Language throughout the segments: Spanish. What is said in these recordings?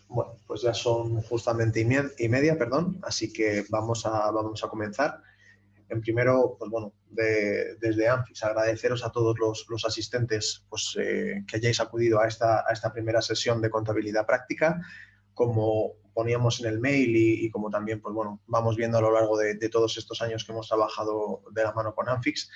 Bueno, pues ya son justamente y media, perdón, así que vamos a comenzar. En primero, pues bueno, desde Amphis, agradeceros a todos los asistentes pues, que hayáis acudido a esta primera sesión de contabilidad práctica. Como poníamos en el mail y como también pues, bueno, vamos viendo a lo largo de todos estos años que hemos trabajado de la mano con Amphix,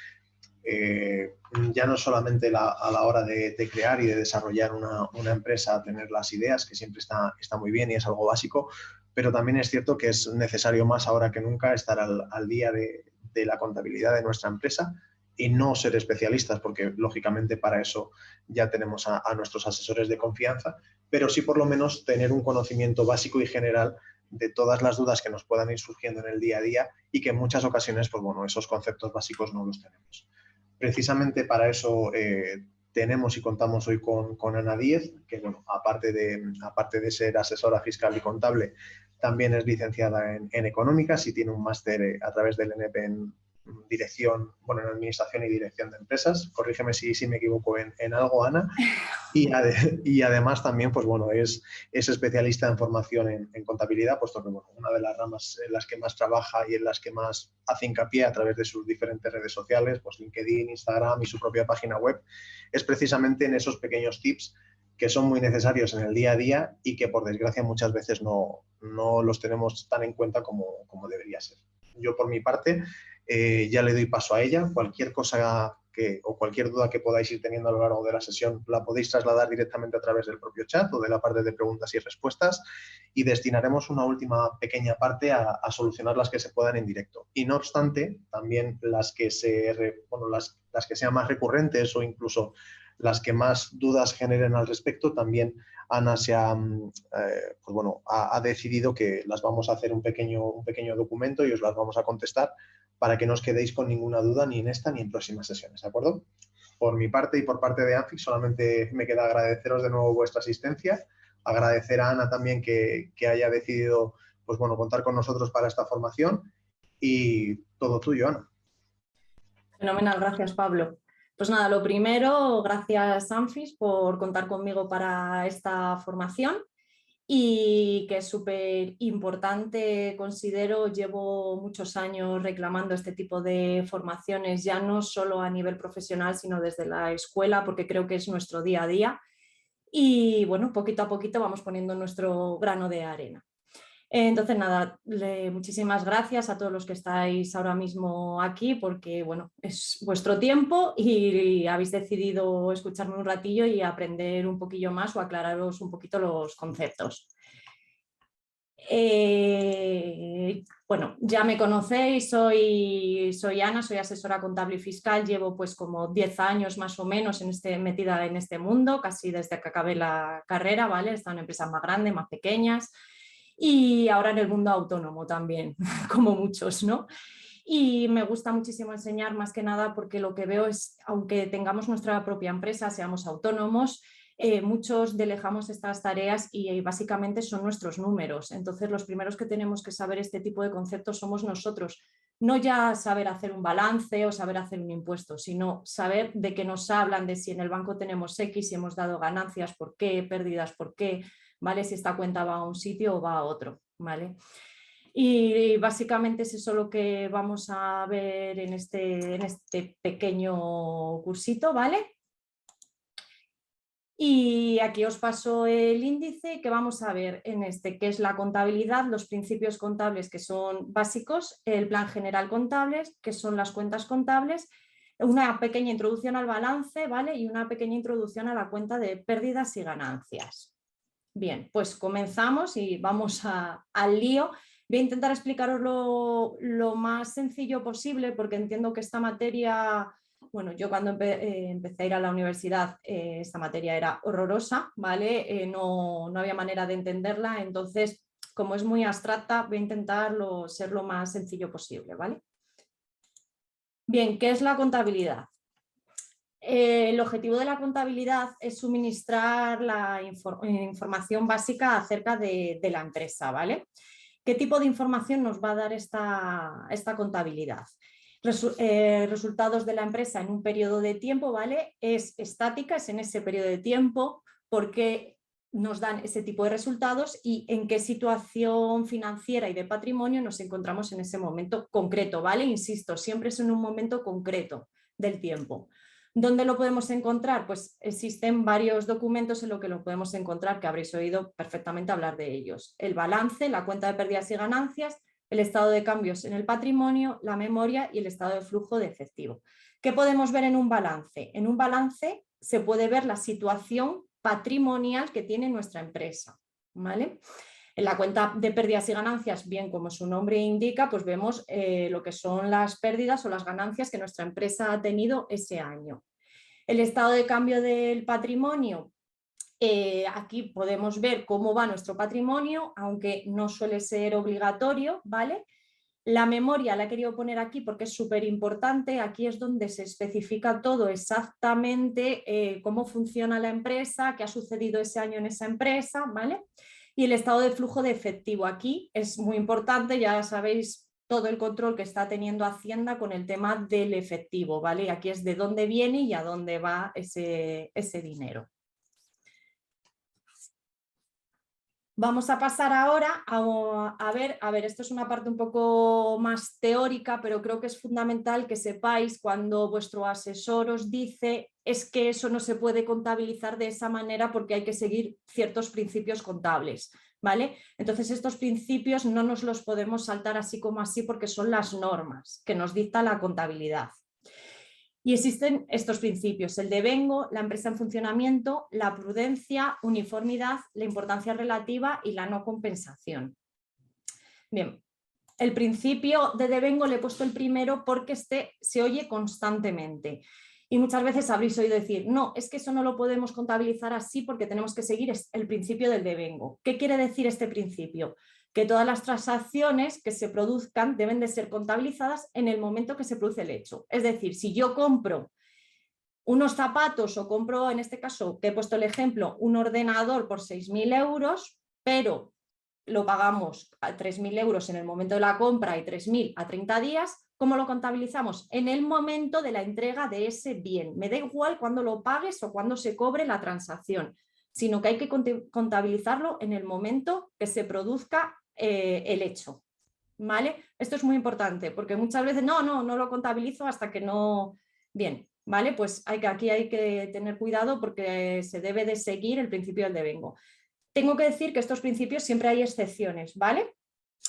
ya no solamente a la hora de crear y de desarrollar una empresa, tener las ideas, que siempre está muy bien y es algo básico, pero también es cierto que es necesario más ahora que nunca estar al día de la contabilidad de nuestra empresa y no ser especialistas, porque lógicamente para eso ya tenemos a nuestros asesores de confianza, pero sí por lo menos tener un conocimiento básico y general de todas las dudas que nos puedan ir surgiendo en el día a día y que en muchas ocasiones, pues bueno, esos conceptos básicos no los tenemos. Precisamente para eso tenemos y contamos hoy con Ana Díez, que bueno, aparte de ser asesora fiscal y contable, también es licenciada en económicas y tiene un máster a través del NP en dirección, bueno, en administración y dirección de empresas. Corrígeme si me equivoco en algo, Ana. Y además también, pues bueno, es especialista en formación en contabilidad, puesto que bueno, una de las ramas en las que más trabaja y en las que más hace hincapié a través de sus diferentes redes sociales, pues LinkedIn, Instagram y su propia página web, es precisamente en esos pequeños tips que son muy necesarios en el día a día y que por desgracia muchas veces no los tenemos tan en cuenta como debería ser. Yo por mi parte ya le doy paso a ella. Cualquier cosa o cualquier duda que podáis ir teniendo a lo largo de la sesión la podéis trasladar directamente a través del propio chat o de la parte de preguntas y respuestas y destinaremos una última pequeña parte a solucionar las que se puedan en directo. Y no obstante, también las que sean más recurrentes o incluso las que más dudas generen al respecto, también Ana ha decidido que las vamos a hacer un pequeño documento y os las vamos a contestar para que no os quedéis con ninguna duda ni en esta ni en próximas sesiones, ¿de acuerdo? Por mi parte y por parte de Amphix solamente me queda agradeceros de nuevo vuestra asistencia, agradecer a Ana también que haya decidido pues bueno, contar con nosotros para esta formación y todo tuyo, Ana. Fenomenal, gracias Pablo. Pues nada, lo primero, gracias Amphis por contar conmigo para esta formación y que es súper importante, considero, llevo muchos años reclamando este tipo de formaciones, ya no solo a nivel profesional, sino desde la escuela, porque creo que es nuestro día a día y bueno, poquito a poquito vamos poniendo nuestro grano de arena. Entonces, nada, muchísimas gracias a todos los que estáis ahora mismo aquí porque, bueno, es vuestro tiempo y habéis decidido escucharme un ratillo y aprender un poquillo más o aclararos un poquito los conceptos. Bueno, ya me conocéis, soy Ana, soy asesora contable y fiscal, llevo pues como 10 años más o menos metida en este mundo, casi desde que acabé la carrera, ¿vale? He estado en empresas más grandes, más pequeñas y ahora en el mundo autónomo también, como muchos, ¿no? Y me gusta muchísimo enseñar más que nada porque lo que veo es, aunque tengamos nuestra propia empresa, seamos autónomos, muchos delegamos estas tareas y básicamente son nuestros números. Entonces, los primeros que tenemos que saber este tipo de conceptos somos nosotros. No ya saber hacer un balance o saber hacer un impuesto, sino saber de qué nos hablan, de si en el banco tenemos X, si hemos dado ganancias, por qué, pérdidas, por qué, ¿vale? Si esta cuenta va a un sitio o va a otro, ¿vale? Y básicamente es eso lo que vamos a ver en este pequeño cursito, ¿vale? Y aquí os paso el índice que vamos a ver en que es la contabilidad, los principios contables que son básicos, el plan general contable, que son las cuentas contables, una pequeña introducción al balance, ¿vale? Y una pequeña introducción a la cuenta de pérdidas y ganancias. Bien, pues comenzamos y vamos al lío. Voy a intentar explicaros lo más sencillo posible porque entiendo que esta materia... Bueno, yo cuando empecé a ir a la universidad esta materia era horrorosa, ¿vale? No había manera de entenderla, entonces como es muy abstracta voy a intentar ser lo más sencillo posible, ¿vale? Bien, ¿qué es la contabilidad? El objetivo de la contabilidad es suministrar la información básica acerca de la empresa, ¿vale? ¿Qué tipo de información nos va a dar esta contabilidad? Resultados de la empresa en un periodo de tiempo, ¿vale? Es estática, es en ese periodo de tiempo, porque nos dan ese tipo de resultados y en qué situación financiera y de patrimonio nos encontramos en ese momento concreto, ¿vale? Insisto, siempre es en un momento concreto del tiempo. ¿Dónde lo podemos encontrar? Pues existen varios documentos en los que lo podemos encontrar, que habréis oído perfectamente hablar de ellos. El balance, la cuenta de pérdidas y ganancias, el estado de cambios en el patrimonio, la memoria y el estado de flujo de efectivo. ¿Qué podemos ver en un balance? En un balance se puede ver la situación patrimonial que tiene nuestra empresa, ¿vale? En la cuenta de pérdidas y ganancias, bien como su nombre indica, pues vemos lo que son las pérdidas o las ganancias que nuestra empresa ha tenido ese año. El estado de cambio del patrimonio, aquí podemos ver cómo va nuestro patrimonio, aunque no suele ser obligatorio, ¿vale? La memoria la he querido poner aquí porque es súper importante. Aquí es donde se especifica todo exactamente, cómo funciona la empresa, qué ha sucedido ese año en esa empresa, ¿vale? Y el estado de flujo de efectivo. Aquí es muy importante, ya sabéis todo el control que está teniendo Hacienda con el tema del efectivo, ¿vale? Y aquí es de dónde viene y a dónde va ese dinero. Vamos a pasar ahora a ver, esto es una parte un poco más teórica, pero creo que es fundamental que sepáis cuando vuestro asesor os dice es que eso no se puede contabilizar de esa manera porque hay que seguir ciertos principios contables, ¿vale? Entonces estos principios no nos los podemos saltar así como así porque son las normas que nos dicta la contabilidad. Y existen estos principios, el devengo, la empresa en funcionamiento, la prudencia, uniformidad, la importancia relativa y la no compensación. Bien, el principio de devengo le he puesto el primero porque este se oye constantemente. Y muchas veces habréis oído decir, no, es que eso no lo podemos contabilizar así porque tenemos que seguir el principio del devengo. ¿Qué quiere decir este principio? Que todas las transacciones que se produzcan deben de ser contabilizadas en el momento que se produce el hecho. Es decir, si yo compro unos zapatos o compro, en este caso, que he puesto el ejemplo, un ordenador por 6.000 euros, pero lo pagamos a 3.000 euros en el momento de la compra y 3.000 a 30 días, ¿cómo lo contabilizamos? En el momento de la entrega de ese bien. Me da igual cuándo lo pagues o cuándo se cobre la transacción, sino que hay que contabilizarlo en el momento que se produzca el hecho, ¿vale? Esto es muy importante porque muchas veces no lo contabilizo hasta que no... Bien, ¿vale? Pues aquí hay que tener cuidado porque se debe de seguir el principio del devengo. Tengo que decir que estos principios siempre hay excepciones, ¿vale?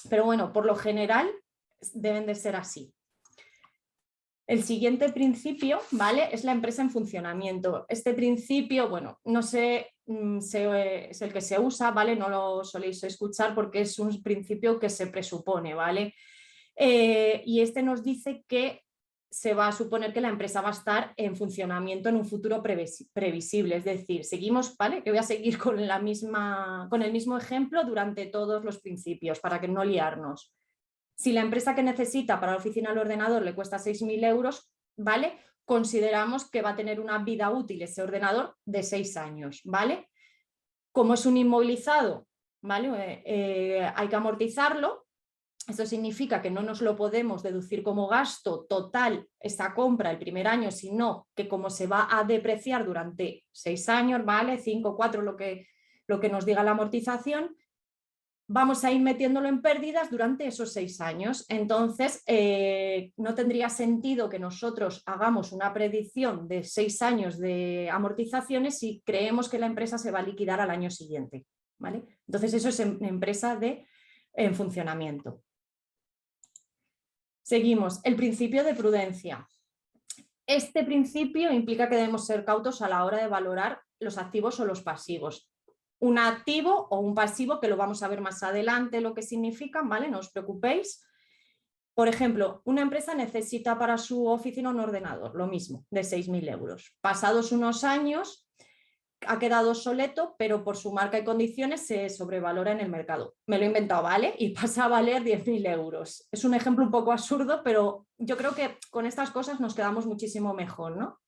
Pero bueno, por lo general deben de ser así. El siguiente principio, ¿vale? Es la empresa en funcionamiento. Este principio, bueno, no sé, es el que se usa, ¿vale? No lo soléis escuchar porque es un principio que se presupone, ¿vale? Y este nos dice que se va a suponer que la empresa va a estar en funcionamiento en un futuro previsible. Es decir, seguimos, ¿vale? Que voy a seguir con el mismo ejemplo durante todos los principios para que no liarnos. Si la empresa que necesita para la oficina del ordenador le cuesta 6.000 euros, ¿vale? Consideramos que va a tener una vida útil ese ordenador de 6 años, ¿vale? Como es un inmovilizado, ¿vale? Hay que amortizarlo. Esto significa que no nos lo podemos deducir como gasto total esta compra el primer año, sino que como se va a depreciar durante 6 años, ¿vale? 5, 4, lo que nos diga la amortización, vamos a ir metiéndolo en pérdidas durante esos 6 años. Entonces, no tendría sentido que nosotros hagamos una predicción de 6 años de amortizaciones si creemos que la empresa se va a liquidar al año siguiente, ¿vale? Entonces, eso es empresa en funcionamiento. Seguimos, el principio de prudencia. Este principio implica que debemos ser cautos a la hora de valorar los activos o los pasivos. Un activo o un pasivo, que lo vamos a ver más adelante lo que significan, ¿vale? No os preocupéis. Por ejemplo, una empresa necesita para su oficina un ordenador, lo mismo, de 6.000 euros. Pasados unos años, ha quedado obsoleto, pero por su marca y condiciones se sobrevalora en el mercado. Me lo he inventado, ¿vale? Y pasa a valer 10.000 euros. Es un ejemplo un poco absurdo, pero yo creo que con estas cosas nos quedamos muchísimo mejor, ¿no?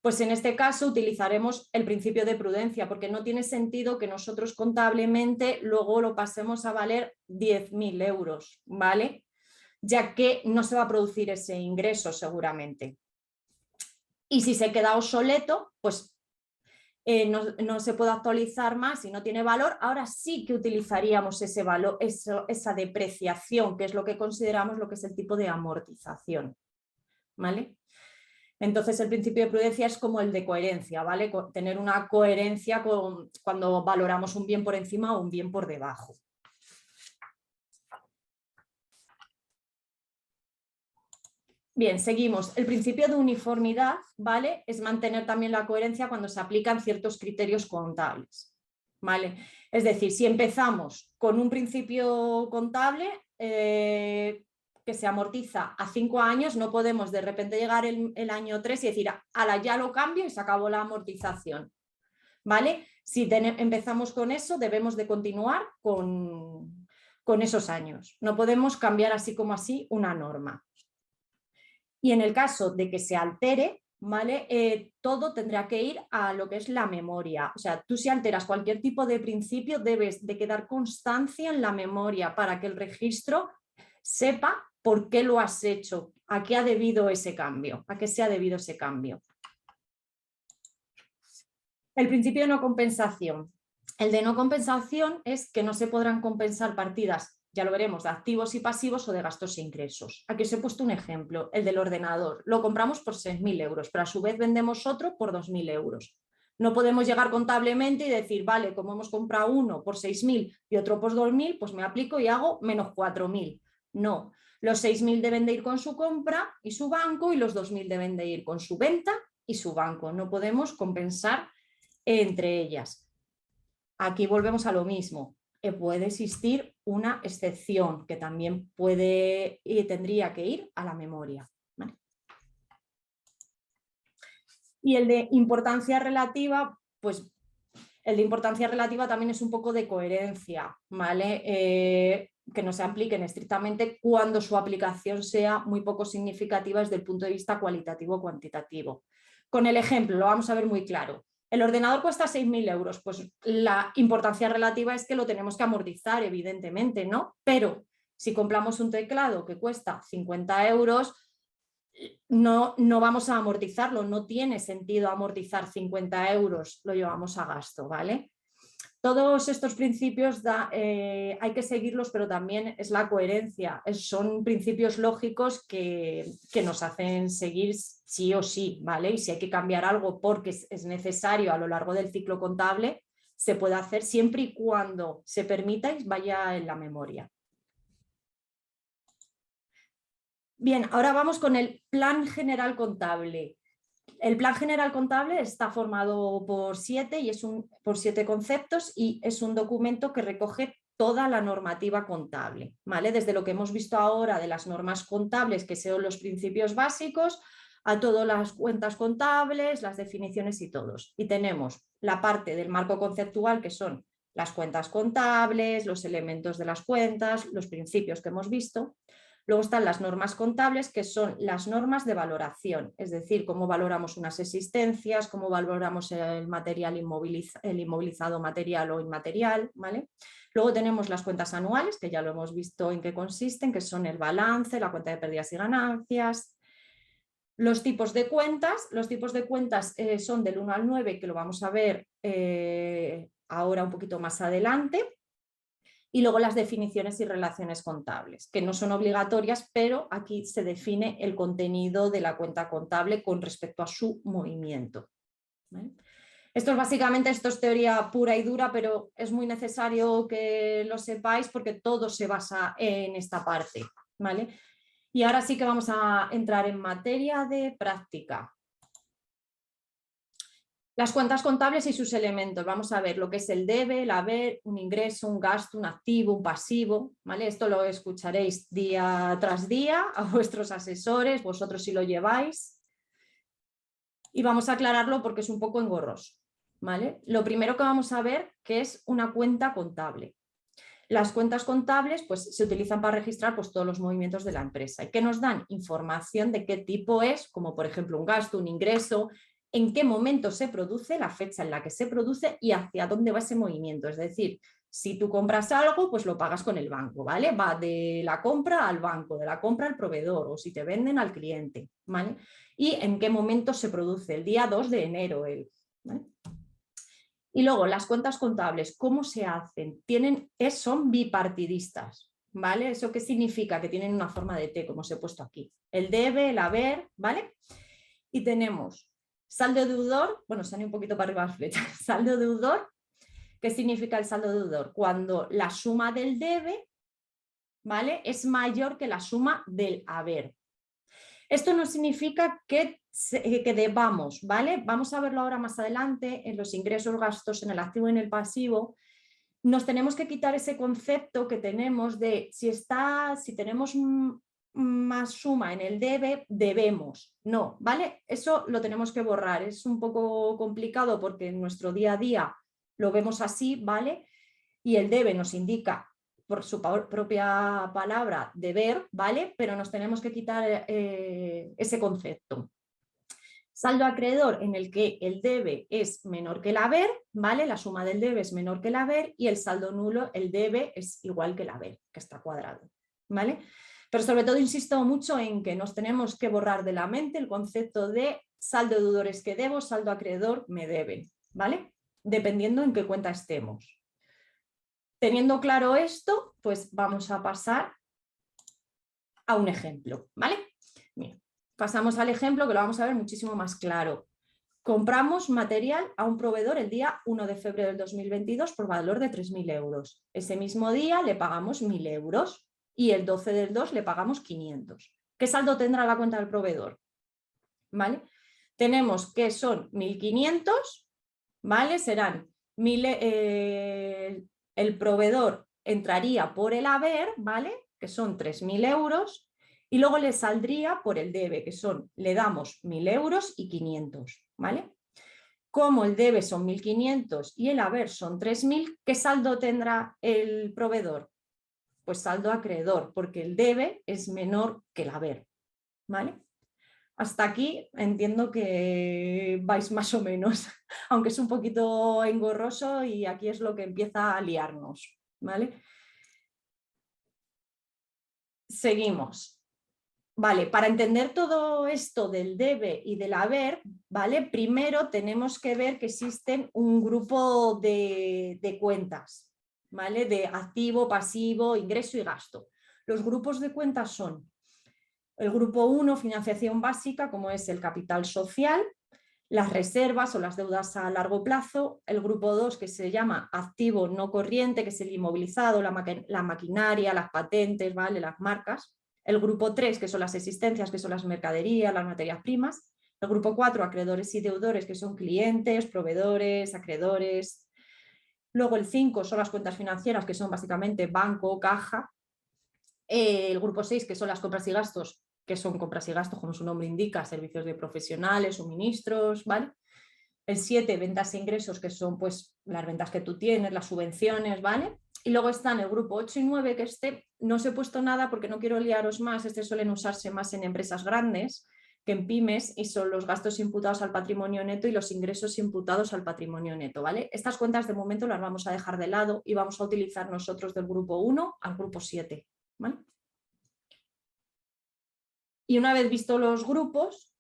Pues en este caso utilizaremos el principio de prudencia, porque no tiene sentido que nosotros contablemente luego lo pasemos a valer 10.000 euros, ¿vale? Ya que no se va a producir ese ingreso seguramente. Y si se queda obsoleto, pues no se puede actualizar más y no tiene valor, ahora sí que utilizaríamos ese valor, esa depreciación, que es lo que consideramos lo que es el tipo de amortización, ¿vale? Entonces el principio de prudencia es como el de coherencia, ¿vale? Tener una coherencia cuando valoramos un bien por encima o un bien por debajo. Bien, seguimos. El principio de uniformidad, ¿vale? Es mantener también la coherencia cuando se aplican ciertos criterios contables, ¿vale? Es decir, si empezamos con un principio contable que se amortiza a 5 años, no podemos de repente llegar el año 3 y decir, ala, ya lo cambio y se acabó la amortización, ¿vale? Si empezamos con eso, debemos de continuar con esos años. No podemos cambiar así como así una norma. Y en el caso de que se altere, ¿vale? Todo tendrá que ir a lo que es la memoria. O sea, tú si alteras cualquier tipo de principio, debes de quedar constancia en la memoria para que el registro sepa por qué lo has hecho, a qué ha debido ese cambio, a qué se ha debido ese cambio. El principio de no compensación. El de no compensación es que no se podrán compensar partidas, ya lo veremos, de activos y pasivos o de gastos e ingresos. Aquí os he puesto un ejemplo, el del ordenador. Lo compramos por 6.000 euros, pero a su vez vendemos otro por 2.000 euros. No podemos llegar contablemente y decir, vale, como hemos comprado uno por 6.000 y otro por 2.000, pues me aplico y hago menos 4.000. No, los 6.000 deben de ir con su compra y su banco y los 2.000 deben de ir con su venta y su banco. No podemos compensar entre ellas. Aquí volvemos a lo mismo. Puede existir una excepción que también puede y tendría que ir a la memoria, ¿vale? Y el de importancia relativa, pues el de importancia relativa también es un poco de coherencia, ¿vale? Que no se apliquen estrictamente cuando su aplicación sea muy poco significativa desde el punto de vista cualitativo o cuantitativo. Con el ejemplo, lo vamos a ver muy claro. El ordenador cuesta 6.000 euros, pues la importancia relativa es que lo tenemos que amortizar, evidentemente, ¿no? Pero si compramos un teclado que cuesta 50 euros, no vamos a amortizarlo, no tiene sentido amortizar 50 euros, lo llevamos a gasto, ¿vale? Todos estos principios hay que seguirlos, pero también es la coherencia, son principios lógicos que nos hacen seguir sí o sí, ¿vale? Y si hay que cambiar algo porque es necesario a lo largo del ciclo contable, se puede hacer siempre y cuando se permita y vaya en la memoria. Bien, ahora vamos con el plan general contable. El plan general contable está formado por 7 conceptos y es un documento que recoge toda la normativa contable, ¿vale? Desde lo que hemos visto ahora de las normas contables, que son los principios básicos, a todas las cuentas contables, las definiciones y todos. Y tenemos la parte del marco conceptual, que son las cuentas contables, los elementos de las cuentas, los principios que hemos visto. Luego están las normas contables, que son las normas de valoración, es decir, cómo valoramos unas existencias, cómo valoramos el material el inmovilizado material o inmaterial, ¿vale? Luego tenemos las cuentas anuales, que ya lo hemos visto en qué consisten, que son el balance, la cuenta de pérdidas y ganancias. Los tipos de cuentas son del 1 al 9, que lo vamos a ver ahora un poquito más adelante. Y luego las definiciones y relaciones contables, que no son obligatorias, pero aquí se define el contenido de la cuenta contable con respecto a su movimiento, ¿vale? Esto es teoría pura y dura, pero es muy necesario que lo sepáis porque todo se basa en esta parte, ¿vale? Y ahora sí que vamos a entrar en materia de práctica. Las cuentas contables y sus elementos. Vamos a ver lo que es el debe, el haber, un ingreso, un gasto, un activo, un pasivo, ¿vale? Esto lo escucharéis día tras día a vuestros asesores, vosotros si lo lleváis. Y vamos a aclararlo porque es un poco engorroso, ¿vale? Lo primero que vamos a ver que es una cuenta contable. Las cuentas contables pues, se utilizan para registrar pues, todos los movimientos de la empresa y que nos dan información de qué tipo es, como por ejemplo un gasto, un ingreso, en qué momento se produce, la fecha en la que se produce y hacia dónde va ese movimiento. Es decir, si tú compras algo, pues lo pagas con el banco, ¿vale? Va de la compra al banco, de la compra al proveedor o si te venden al cliente, ¿vale? Y en qué momento se produce, el día 2 de enero, ¿vale? Y luego las cuentas contables, ¿cómo se hacen? Son bipartidistas, ¿vale? ¿Eso qué significa? Que tienen una forma de T, como os he puesto aquí. El debe, el haber, ¿vale? Y tenemos saldo deudor, bueno, sale un poquito para arriba las flechas, saldo deudor. ¿Qué significa el saldo deudor? Cuando la suma del debe, ¿vale?, es mayor que la suma del haber. Esto no significa que debamos, ¿vale? Vamos a verlo ahora más adelante en los ingresos, gastos, en el activo y en el pasivo. Nos tenemos que quitar ese concepto que tenemos de si tenemos más suma en el debe, debemos. No, ¿vale? Eso lo tenemos que borrar. Es un poco complicado porque en nuestro día a día lo vemos así, ¿vale? Y el debe nos indica por su propia palabra deber, ¿vale? Pero nos tenemos que quitar ese concepto. Saldo acreedor en el que el debe es menor que el haber, ¿vale? La suma del debe es menor que el haber, y el saldo nulo, el debe es igual que el haber, que está cuadrado, ¿vale? Pero sobre todo insisto mucho en que nos tenemos que borrar de la mente el concepto de saldo deudores que debo, saldo acreedor me debe, ¿vale? Dependiendo en qué cuenta estemos. Teniendo claro esto, pues vamos a pasar a un ejemplo, ¿vale? Mira, pasamos al ejemplo que lo vamos a ver muchísimo más claro. Compramos material a un proveedor el día 1 de febrero del 2022 por valor de 3.000 euros. Ese mismo día le pagamos 1.000 euros y el 12 del 2 le pagamos 500. ¿Qué saldo tendrá la cuenta del proveedor? ¿Vale? Tenemos que son 1.500, ¿vale? Serán 1.000, el proveedor entraría por el haber, ¿vale?, que son 3.000 euros, y luego le saldría por el debe, que le damos 1.000 euros y 500, ¿vale? Como el debe son 1.500 y el haber son 3.000, ¿qué saldo tendrá el proveedor? Pues saldo acreedor, porque el debe es menor que el haber, ¿vale? Hasta aquí entiendo que vais más o menos, aunque es un poquito engorroso y aquí es lo que empieza a liarnos, ¿vale? Seguimos. Vale, para entender todo esto del debe y del haber, ¿vale?, primero tenemos que ver que existen un grupo de cuentas, ¿vale?, de activo, pasivo, ingreso y gasto. Los grupos de cuentas son el grupo 1, financiación básica, como es el capital social, las reservas o las deudas a largo plazo, el grupo 2, que se llama activo no corriente, que es el inmovilizado, la maquinaria, las patentes, ¿vale?, las marcas, el grupo 3, que son las existencias, que son las mercaderías, las materias primas, el grupo 4, acreedores y deudores, que son clientes, proveedores, acreedores, luego el 5 son las cuentas financieras, que son básicamente banco, caja, el grupo 6, que son las compras y gastos, que son compras y gastos, como su nombre indica, servicios de profesionales, suministros, ¿vale? El 7, ventas e ingresos, que son pues las ventas que tú tienes, las subvenciones, ¿vale? Y luego están el grupo 8 y 9, que no os he puesto nada porque no quiero liaros más, suelen usarse más en empresas grandes que en pymes, y son los gastos imputados al patrimonio neto y los ingresos imputados al patrimonio neto, ¿vale? Estas cuentas de momento las vamos a dejar de lado y vamos a utilizar nosotros del grupo 1 al grupo 7, ¿vale? Y una vez visto los grupos,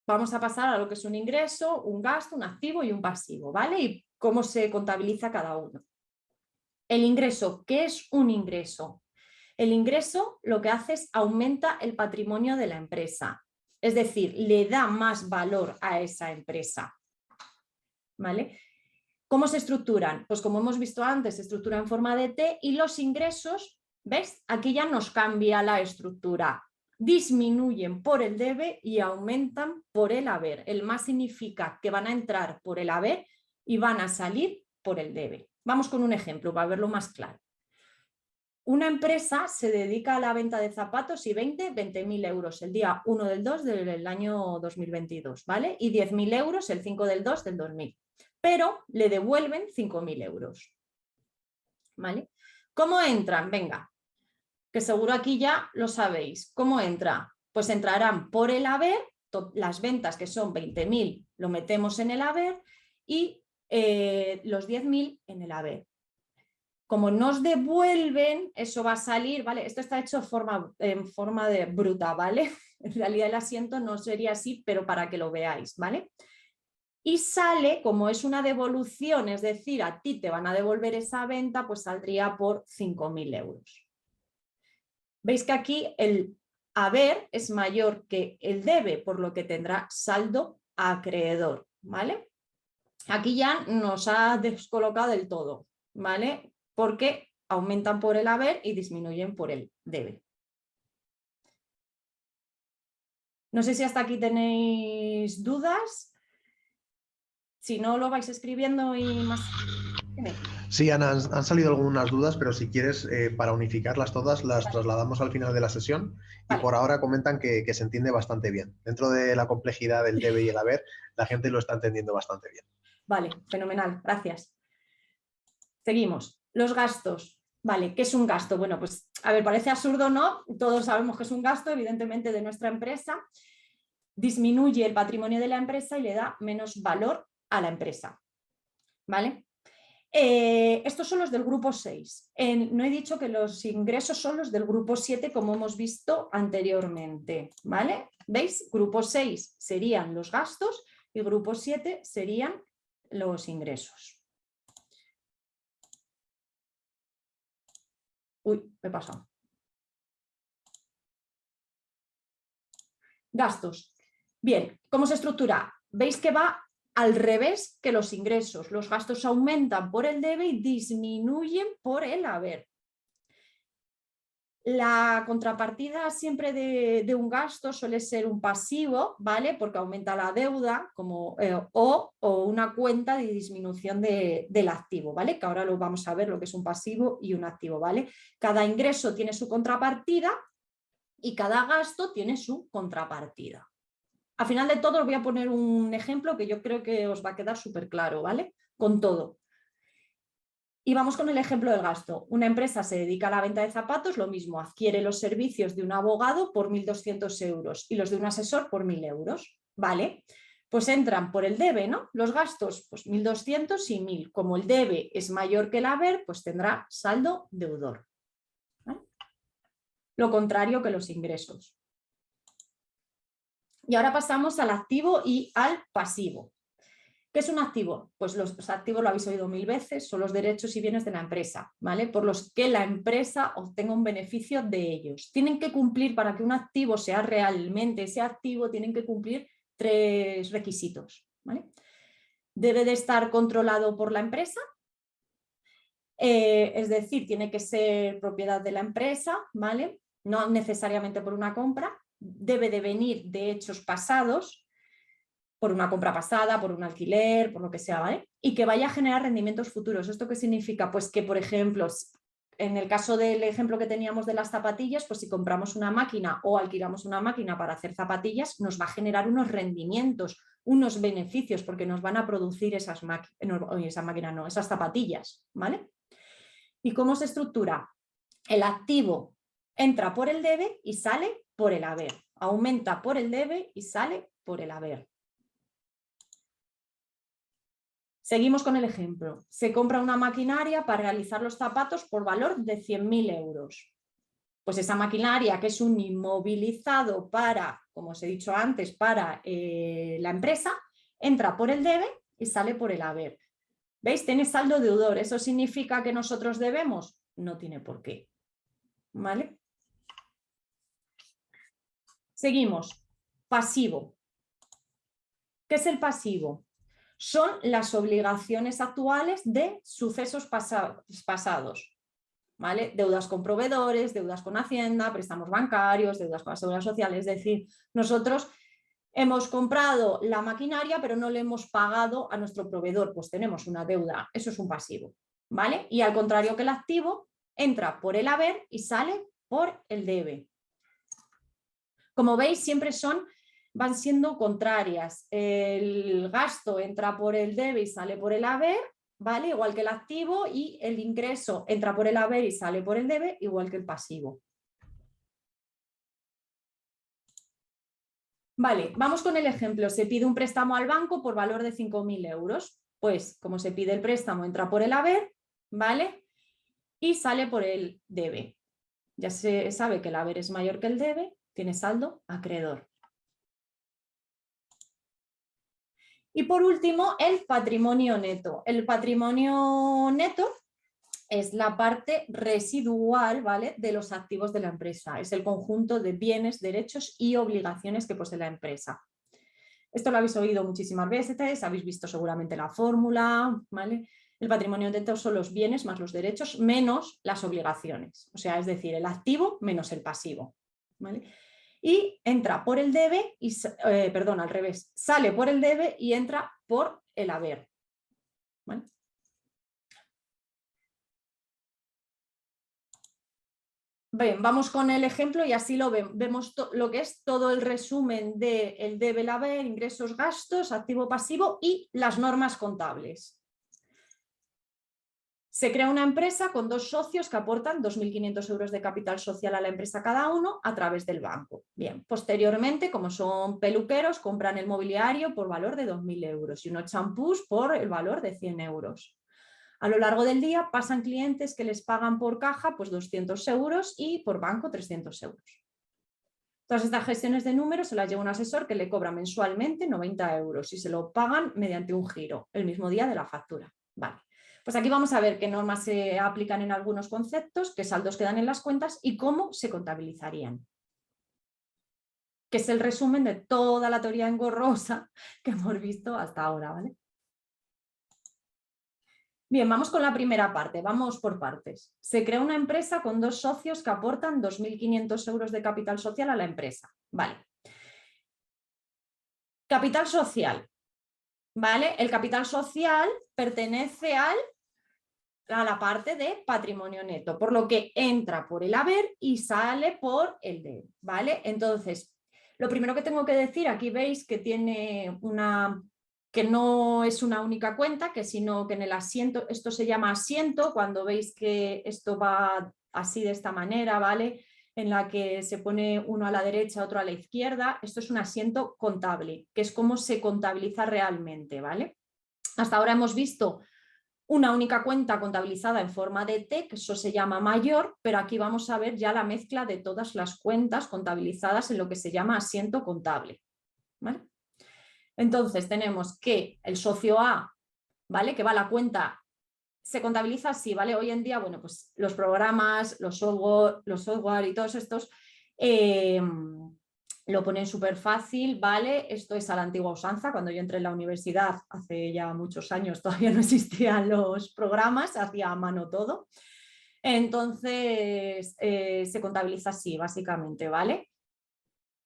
vamos a pasar a lo que es un ingreso, un gasto, un activo y un pasivo, ¿vale? Y cómo se contabiliza cada uno. El ingreso, ¿qué es un ingreso? El ingreso lo que hace es aumenta el patrimonio de la empresa, es decir, le da más valor a esa empresa, ¿vale? ¿Cómo se estructuran? Pues como hemos visto antes, se estructura en forma de T, y los ingresos, ¿ves? Aquí ya nos cambia la estructura. Disminuyen por el debe y aumentan por el haber. El más significa que van a entrar por el haber y van a salir por el debe. Vamos con un ejemplo para verlo más claro. Una empresa se dedica a la venta de zapatos y 20.000 euros el día 1 del 2 del año 2022, ¿vale? Y 10.000 euros el 5 del 2 del 2000. Pero le devuelven 5.000 euros, ¿vale? ¿Cómo entran? Venga, que seguro aquí ya lo sabéis. ¿Cómo entra? Pues entrarán por el haber, las ventas que son 20.000 lo metemos en el haber y los 10.000 en el haber. Como nos devuelven, eso va a salir, ¿vale? Esto está hecho en forma de bruta, ¿vale? En realidad el asiento no sería así, pero para que lo veáis, ¿vale? Y sale, como es una devolución, es decir, a ti te van a devolver esa venta, pues saldría por 5.000 euros. Veis que aquí el haber es mayor que el debe, por lo que tendrá saldo acreedor, ¿vale? Aquí ya nos ha descolocado del todo, ¿vale? Porque aumentan por el haber y disminuyen por el debe. No sé si hasta aquí tenéis dudas. Si no, lo vais escribiendo y más. Sí, Ana, han salido algunas dudas, pero si quieres, para unificarlas todas, las trasladamos al final de la sesión y Vale. por ahora comentan que se entiende bastante bien. Dentro de la complejidad del debe y el haber, la gente lo está entendiendo bastante bien. Vale, fenomenal, gracias. Seguimos. Los gastos. Vale, ¿qué es un gasto? Bueno, pues a ver, parece absurdo, ¿no? Todos sabemos que es un gasto, evidentemente, de nuestra empresa. Disminuye el patrimonio de la empresa y le da menos valor a la empresa. ¿Vale? Estos son los del grupo 6. No he dicho que los ingresos son los del grupo 7, como hemos visto anteriormente. ¿Vale? ¿Veis? Grupo 6 serían los gastos y grupo 7 serían los ingresos. Uy, me he pasado. Gastos. Bien, ¿cómo se estructura? Veis que va al revés que los ingresos. Los gastos aumentan por el debe y disminuyen por el haber. La contrapartida siempre de un gasto suele ser un pasivo, ¿vale? Porque aumenta la deuda o una cuenta de disminución del activo, ¿vale? Que ahora lo vamos a ver lo que es un pasivo y un activo, ¿vale? Cada ingreso tiene su contrapartida y cada gasto tiene su contrapartida. Al final de todo os voy a poner un ejemplo que yo creo que os va a quedar súper claro, ¿vale? Con todo. Y vamos con el ejemplo del gasto. Una empresa se dedica a la venta de zapatos, lo mismo, adquiere los servicios de un abogado por 1.200 euros y los de un asesor por 1.000 euros, ¿vale? Pues entran por el debe, ¿no? Los gastos, pues 1.200 y 1.000. Como el debe es mayor que el haber, pues tendrá saldo deudor. ¿Vale? Lo contrario que los ingresos. Y ahora pasamos al activo y al pasivo. ¿Qué es un activo? Pues los activos, lo habéis oído 1000 veces, son los derechos y bienes de la empresa, ¿vale? Por los que la empresa obtenga un beneficio de ellos. Tienen que cumplir, para que un activo sea realmente ese activo, tienen que cumplir 3 requisitos, ¿vale? Debe de estar controlado por la empresa, es decir, tiene que ser propiedad de la empresa, ¿vale? No necesariamente por una compra, debe de venir de hechos pasados, por una compra pasada, por un alquiler, por lo que sea, ¿vale? Y que vaya a generar rendimientos futuros. ¿Esto qué significa? Pues que, por ejemplo, en el caso del ejemplo que teníamos de las zapatillas, pues si compramos una máquina o alquilamos una máquina para hacer zapatillas, nos va a generar unos rendimientos, unos beneficios, porque nos van a producir esas zapatillas, ¿vale? ¿Y cómo se estructura? El activo entra por el debe y sale por el haber. Aumenta por el debe y sale por el haber. Seguimos con el ejemplo. Se compra una maquinaria para realizar los zapatos por valor de 100.000 euros. Pues esa maquinaria, que es un inmovilizado para, como os he dicho antes, para la empresa, entra por el debe y sale por el haber. ¿Veis? Tiene saldo deudor. ¿Eso significa que nosotros debemos? No tiene por qué. ¿Vale? Seguimos. Pasivo. ¿Qué es el pasivo? Son las obligaciones actuales de sucesos pasados, ¿vale? Deudas con proveedores, deudas con Hacienda, préstamos bancarios, deudas con la Seguridad Social. Es decir, nosotros hemos comprado la maquinaria pero no le hemos pagado a nuestro proveedor, pues tenemos una deuda, eso es un pasivo, ¿vale? Y al contrario que el activo, entra por el haber y sale por el debe. Como veis, siempre van siendo contrarias. El gasto entra por el debe y sale por el haber, ¿vale? Igual que el activo, y el ingreso entra por el haber y sale por el debe, igual que el pasivo. Vale, vamos con el ejemplo. Se pide un préstamo al banco por valor de 5.000 euros. Pues, como se pide el préstamo, entra por el haber, ¿vale? Y sale por el debe. Ya se sabe que el haber es mayor que el debe, tiene saldo acreedor. Y por último, el patrimonio neto. El patrimonio neto es la parte residual, ¿vale?, de los activos de la empresa. Es el conjunto de bienes, derechos y obligaciones que posee la empresa. Esto lo habéis oído muchísimas veces, habéis visto seguramente la fórmula, ¿vale? El patrimonio neto son los bienes más los derechos menos las obligaciones. O sea, es decir, el activo menos el pasivo, ¿vale? Y entra por el debe, y, perdón, al revés, sale por el debe y entra por el haber, ¿vale? Bien, vamos con el ejemplo y así lo vemos lo que es todo el resumen del debe, el haber, ingresos, gastos, activo, pasivo y las normas contables. Se crea una empresa con 2 socios que aportan 2.500 euros de capital social a la empresa cada uno a través del banco. Bien, posteriormente, como son peluqueros, compran el mobiliario por valor de 2.000 euros y unos champús por el valor de 100 euros. A lo largo del día pasan clientes que les pagan por caja pues 200 euros y por banco 300 euros. Todas estas gestiones de números se las lleva un asesor que le cobra mensualmente 90 euros y se lo pagan mediante un giro el mismo día de la factura. Vale. Pues aquí vamos a ver qué normas se aplican en algunos conceptos, qué saldos quedan en las cuentas y cómo se contabilizarían. Que es el resumen de toda la teoría engorrosa que hemos visto hasta ahora, ¿vale? Bien, vamos con la primera parte, vamos por partes. Se crea una empresa con 2 socios que aportan 2.500 euros de capital social a la empresa. Vale. Capital social. ¿Vale? El capital social pertenece a la parte de patrimonio neto, por lo que entra por el haber y sale por el debe, ¿vale? Entonces, lo primero que tengo que decir, aquí veis que tiene que no es una única cuenta, que sino que en el asiento, esto se llama asiento, cuando veis que esto va así de esta manera, ¿vale?, en la que se pone uno a la derecha, otro a la izquierda, esto es un asiento contable, que es como se contabiliza realmente, ¿vale? Hasta ahora hemos visto una única cuenta contabilizada en forma de T, que eso se llama mayor, pero aquí vamos a ver ya la mezcla de todas las cuentas contabilizadas en lo que se llama asiento contable, ¿vale? Entonces tenemos que el socio A, ¿vale?, que va a la cuenta, se contabiliza así, ¿vale? Hoy en día, bueno, pues los programas, los software y todos estos lo ponen súper fácil, ¿vale? Esto es a la antigua usanza. Cuando yo entré en la universidad, hace ya muchos años, todavía no existían los programas, se hacía a mano todo. Entonces, se contabiliza así, básicamente, ¿vale?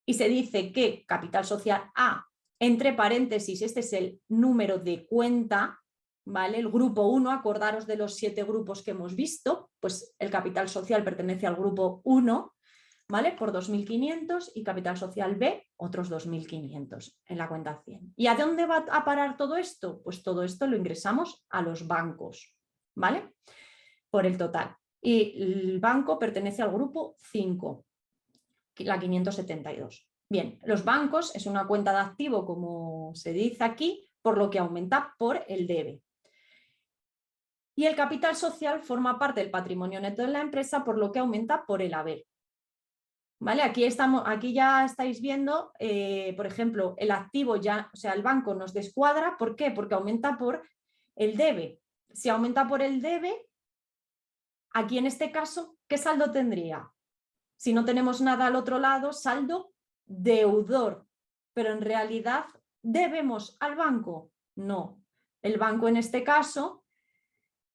Y se dice que capital social A, entre paréntesis, este es el número de cuenta, ¿vale? El grupo 1, acordaros de los 7 grupos que hemos visto, pues el capital social pertenece al grupo 1, ¿vale?, por 2.500 y capital social B, otros 2.500 en la cuenta 100. ¿Y a dónde va a parar todo esto? Pues todo esto lo ingresamos a los bancos, ¿vale?, por el total. Y el banco pertenece al grupo 5, la 572. Bien, los bancos es una cuenta de activo, como se dice aquí, por lo que aumenta por el debe. Y el capital social forma parte del patrimonio neto de la empresa, por lo que aumenta por el haber. ¿Vale? Aquí ya estáis viendo, por ejemplo, el activo ya, o sea, el banco nos descuadra. ¿Por qué? Porque aumenta por el debe. Si aumenta por el debe, aquí en este caso, ¿qué saldo tendría? Si no tenemos nada al otro lado, saldo deudor. Pero en realidad, ¿debemos al banco? No. El banco en este caso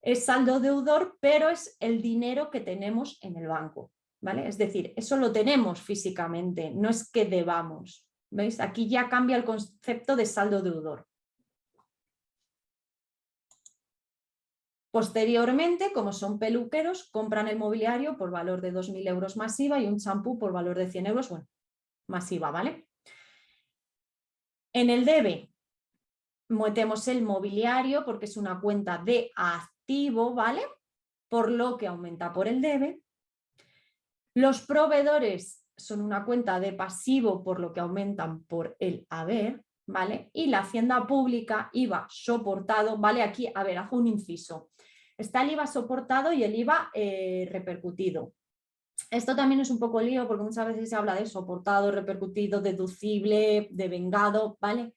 es saldo deudor, pero es el dinero que tenemos en el banco, ¿vale? Es decir, eso lo tenemos físicamente, no es que debamos. ¿Veis? Aquí ya cambia el concepto de saldo deudor. Posteriormente, como son peluqueros, compran el mobiliario por valor de 2.000 euros más IVA y un champú por valor de 100 euros, bueno, más IVA, ¿vale? En el debe metemos el mobiliario porque es una cuenta de activo, ¿vale?, por lo que aumenta por el debe. Los proveedores son una cuenta de pasivo, por lo que aumentan por el haber, ¿vale? Y la hacienda pública, IVA soportado, ¿vale? Aquí, a ver, hago un inciso. Está el IVA soportado y el IVA repercutido. Esto también es un poco lío porque muchas veces se habla de soportado, repercutido, deducible, devengado, ¿vale?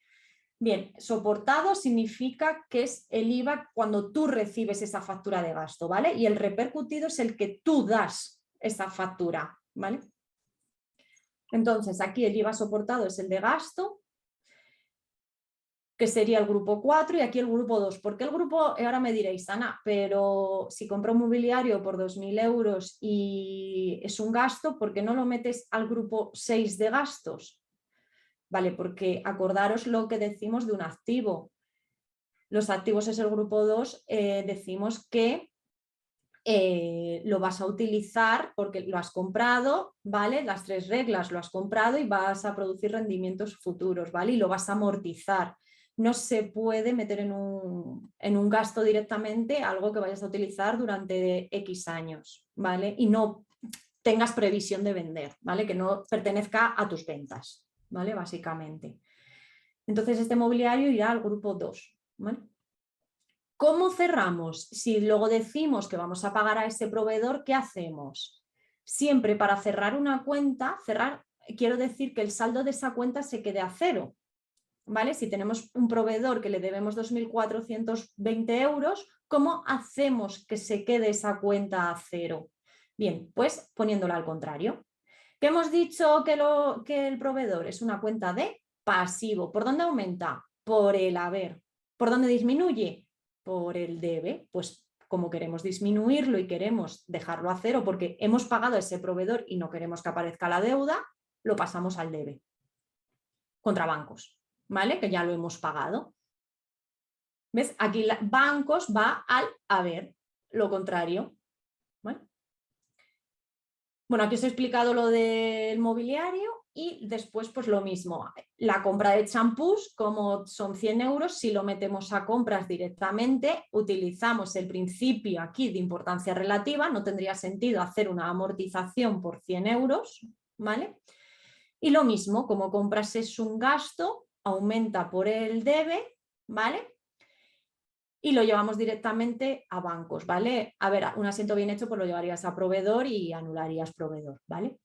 Bien, soportado significa que es el IVA cuando tú recibes esa factura de gasto, ¿vale? Y el repercutido es el que tú das esa factura, ¿vale? Entonces, aquí el IVA soportado es el de gasto, que sería el grupo 4, y aquí el grupo 2. ¿Por qué el grupo? Ahora me diréis, Ana, pero si compro un mobiliario por 2.000 euros y es un gasto, ¿por qué no lo metes al grupo 6 de gastos? Vale, porque acordaros lo que decimos de un activo. Los activos es el grupo 2, decimos que lo vas a utilizar porque lo has comprado, ¿vale? Las 3 reglas, lo has comprado y vas a producir rendimientos futuros, ¿vale? Y lo vas a amortizar. No se puede meter en un gasto directamente algo que vayas a utilizar durante X años, ¿vale? Y no tengas previsión de vender, ¿vale? Que no pertenezca a tus ventas, ¿vale? Básicamente. Entonces este mobiliario irá al grupo 2, ¿vale? ¿Cómo cerramos? Si luego decimos que vamos a pagar a ese proveedor, ¿qué hacemos? Siempre para cerrar una cuenta, quiero decir que el saldo de esa cuenta se quede a cero, ¿vale? Si tenemos un proveedor que le debemos 2.420 euros, ¿cómo hacemos que se quede esa cuenta a cero? Bien, pues poniéndola al contrario. ¿Qué hemos dicho que el proveedor es una cuenta de pasivo? ¿Por dónde aumenta? Por el haber. ¿Por dónde disminuye? Por el debe. Pues como queremos disminuirlo y queremos dejarlo a cero porque hemos pagado a ese proveedor y no queremos que aparezca la deuda, lo pasamos al debe. Contra bancos, ¿vale? Que ya lo hemos pagado. ¿Ves? Aquí bancos va al haber, lo contrario. ¿Vale? Bueno, aquí os he explicado lo del mobiliario y después pues lo mismo. La compra de champús, como son 100 euros, si lo metemos a compras directamente, utilizamos el principio aquí de importancia relativa, no tendría sentido hacer una amortización por 100 euros, ¿vale? Y lo mismo, como compras es un gasto, aumenta por el debe, ¿vale? Y lo llevamos directamente a bancos, ¿vale? A ver, un asiento bien hecho pues lo llevarías a proveedor y anularías proveedor, ¿vale?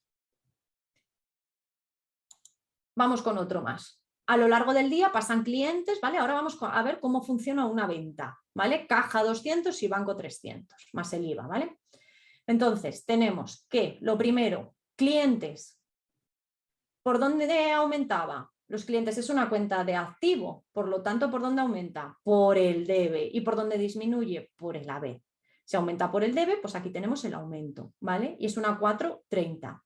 Vamos con otro más. A lo largo del día pasan clientes, ¿vale? Ahora vamos a ver cómo funciona una venta, ¿vale? Caja 200 y banco 300, más el IVA, ¿vale? Entonces, tenemos que, lo primero, clientes. ¿Por dónde aumentaba? Los clientes es una cuenta de activo, por lo tanto, ¿por dónde aumenta? Por el debe. ¿Y por dónde disminuye? Por el haber. Si aumenta por el debe, pues aquí tenemos el aumento, ¿vale? Y es una 430.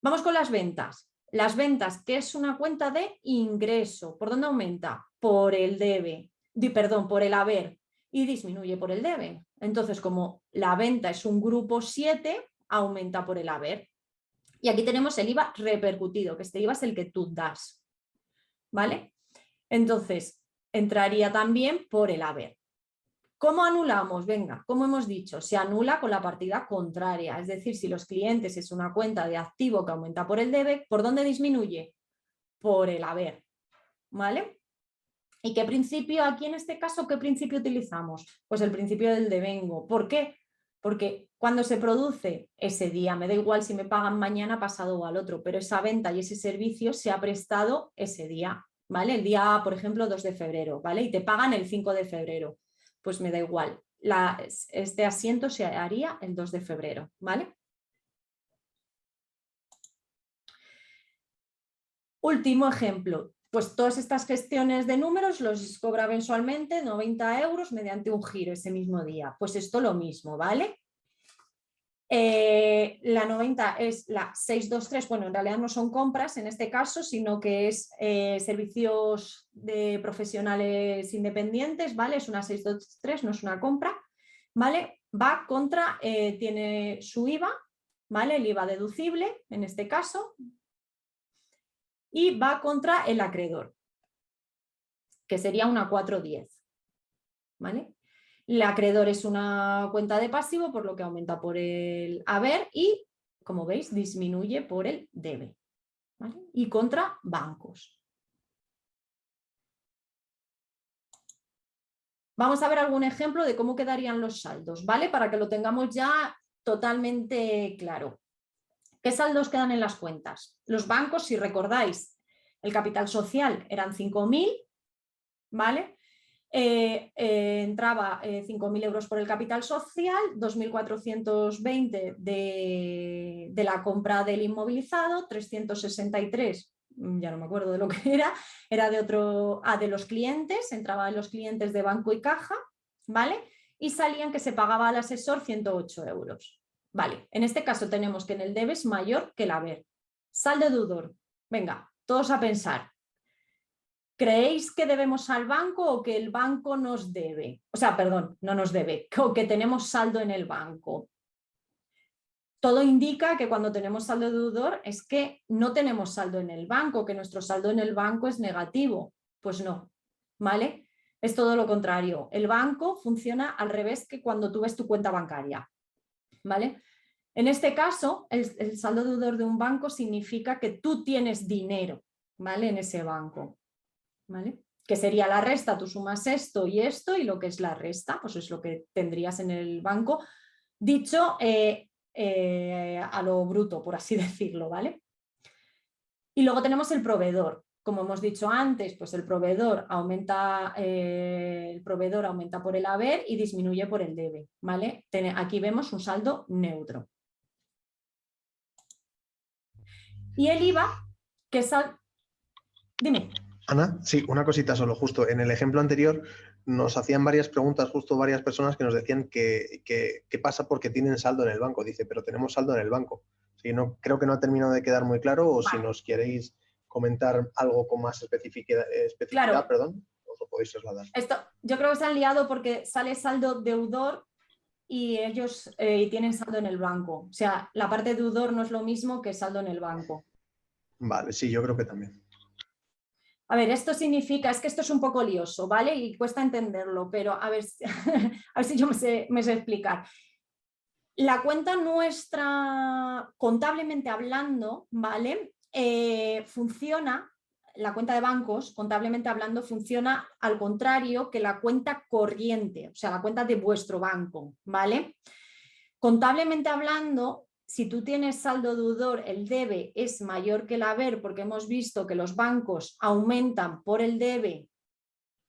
Vamos con las ventas. Las ventas, que es una cuenta de ingreso. ¿Por dónde aumenta? Por el debe, perdón, por el haber. Y disminuye por el debe. Entonces, como la venta es un grupo 7, aumenta por el haber. Y aquí tenemos el IVA repercutido, que este IVA es el que tú das, ¿vale? Entonces, entraría también por el haber. ¿Cómo anulamos? Venga, como hemos dicho, se anula con la partida contraria, es decir, si los clientes es una cuenta de activo que aumenta por el debe, ¿por dónde disminuye? Por el haber, ¿vale? ¿Y qué principio, aquí en este caso, qué principio utilizamos? Pues el principio del devengo. ¿Por qué? Porque cuando se produce ese día, me da igual si me pagan mañana, pasado o al otro, pero esa venta y ese servicio se ha prestado ese día, ¿vale? El día, por ejemplo, 2 de febrero, ¿vale? Y te pagan el 5 de febrero, pues me da igual. Este asiento se haría el 2 de febrero, ¿vale? Último ejemplo. Pues todas estas gestiones de números los cobra mensualmente 90 euros mediante un giro ese mismo día. Pues esto lo mismo, ¿vale? La 90 es la 623, bueno, en realidad no son compras en este caso, sino que es servicios de profesionales independientes, ¿vale? Es una 623, no es una compra, ¿vale? Va contra, tiene su IVA, ¿vale? El IVA deducible en este caso, y va contra el acreedor, que sería una 410, ¿vale? El acreedor es una cuenta de pasivo, por lo que aumenta por el haber y, como veis, disminuye por el debe, ¿vale? Y contra bancos. Vamos a ver algún ejemplo de cómo quedarían los saldos, ¿vale? Para que lo tengamos ya totalmente claro. ¿Qué saldos quedan en las cuentas? Los bancos, si recordáis, el capital social eran 5.000, ¿vale? Entraba 5.000 euros por el capital social, 2.420 de la compra del inmovilizado, 363, ya no me acuerdo de lo que era de los clientes, entraba de los clientes de banco y caja, ¿vale? Y salían que se pagaba al asesor 108 euros. Vale, en este caso tenemos que en el debe es mayor que el haber. Saldo deudor, venga, todos a pensar. ¿Creéis que debemos al banco o que el banco nos debe? O sea, perdón, no nos debe, o que tenemos saldo en el banco. Todo indica que cuando tenemos saldo deudor es que no tenemos saldo en el banco, que nuestro saldo en el banco es negativo. Pues no, ¿vale? Es todo lo contrario. El banco funciona al revés que cuando tú ves tu cuenta bancaria, ¿vale? En este caso, el saldo deudor de un banco significa que tú tienes dinero, ¿vale? En ese banco, ¿vale? Que sería la resta, tú sumas esto y lo que es la resta, pues es lo que tendrías en el banco, dicho a lo bruto, por así decirlo, ¿vale? Y luego tenemos el proveedor. Como hemos dicho antes, pues el proveedor aumenta por el haber y disminuye por el debe, ¿vale? Aquí vemos un saldo neutro. Y el IVA, que es... Dime. Ana, sí, una cosita solo, justo en el ejemplo anterior nos hacían varias preguntas, justo varias personas que nos decían qué pasa porque tienen saldo en el banco. Dice, pero tenemos saldo en el banco. Sí, no, creo que no ha terminado de quedar muy claro, o si nos queréis comentar algo con más especificidad, claro. perdón, os lo podéis trasladar. Yo creo que se han liado porque sale saldo deudor y ellos tienen saldo en el banco. O sea, la parte deudor no es lo mismo que saldo en el banco. Vale, sí, yo creo que también. A ver, esto significa, es que esto es un poco lioso, ¿vale? Y cuesta entenderlo, pero a ver, a ver si yo me sé explicar. La cuenta nuestra, contablemente hablando, ¿vale? Funciona, la cuenta de bancos, contablemente hablando, funciona al contrario que la cuenta corriente, o sea, la cuenta de vuestro banco, ¿vale? Contablemente hablando, si tú tienes saldo deudor, el debe es mayor que el haber, porque hemos visto que los bancos aumentan por el debe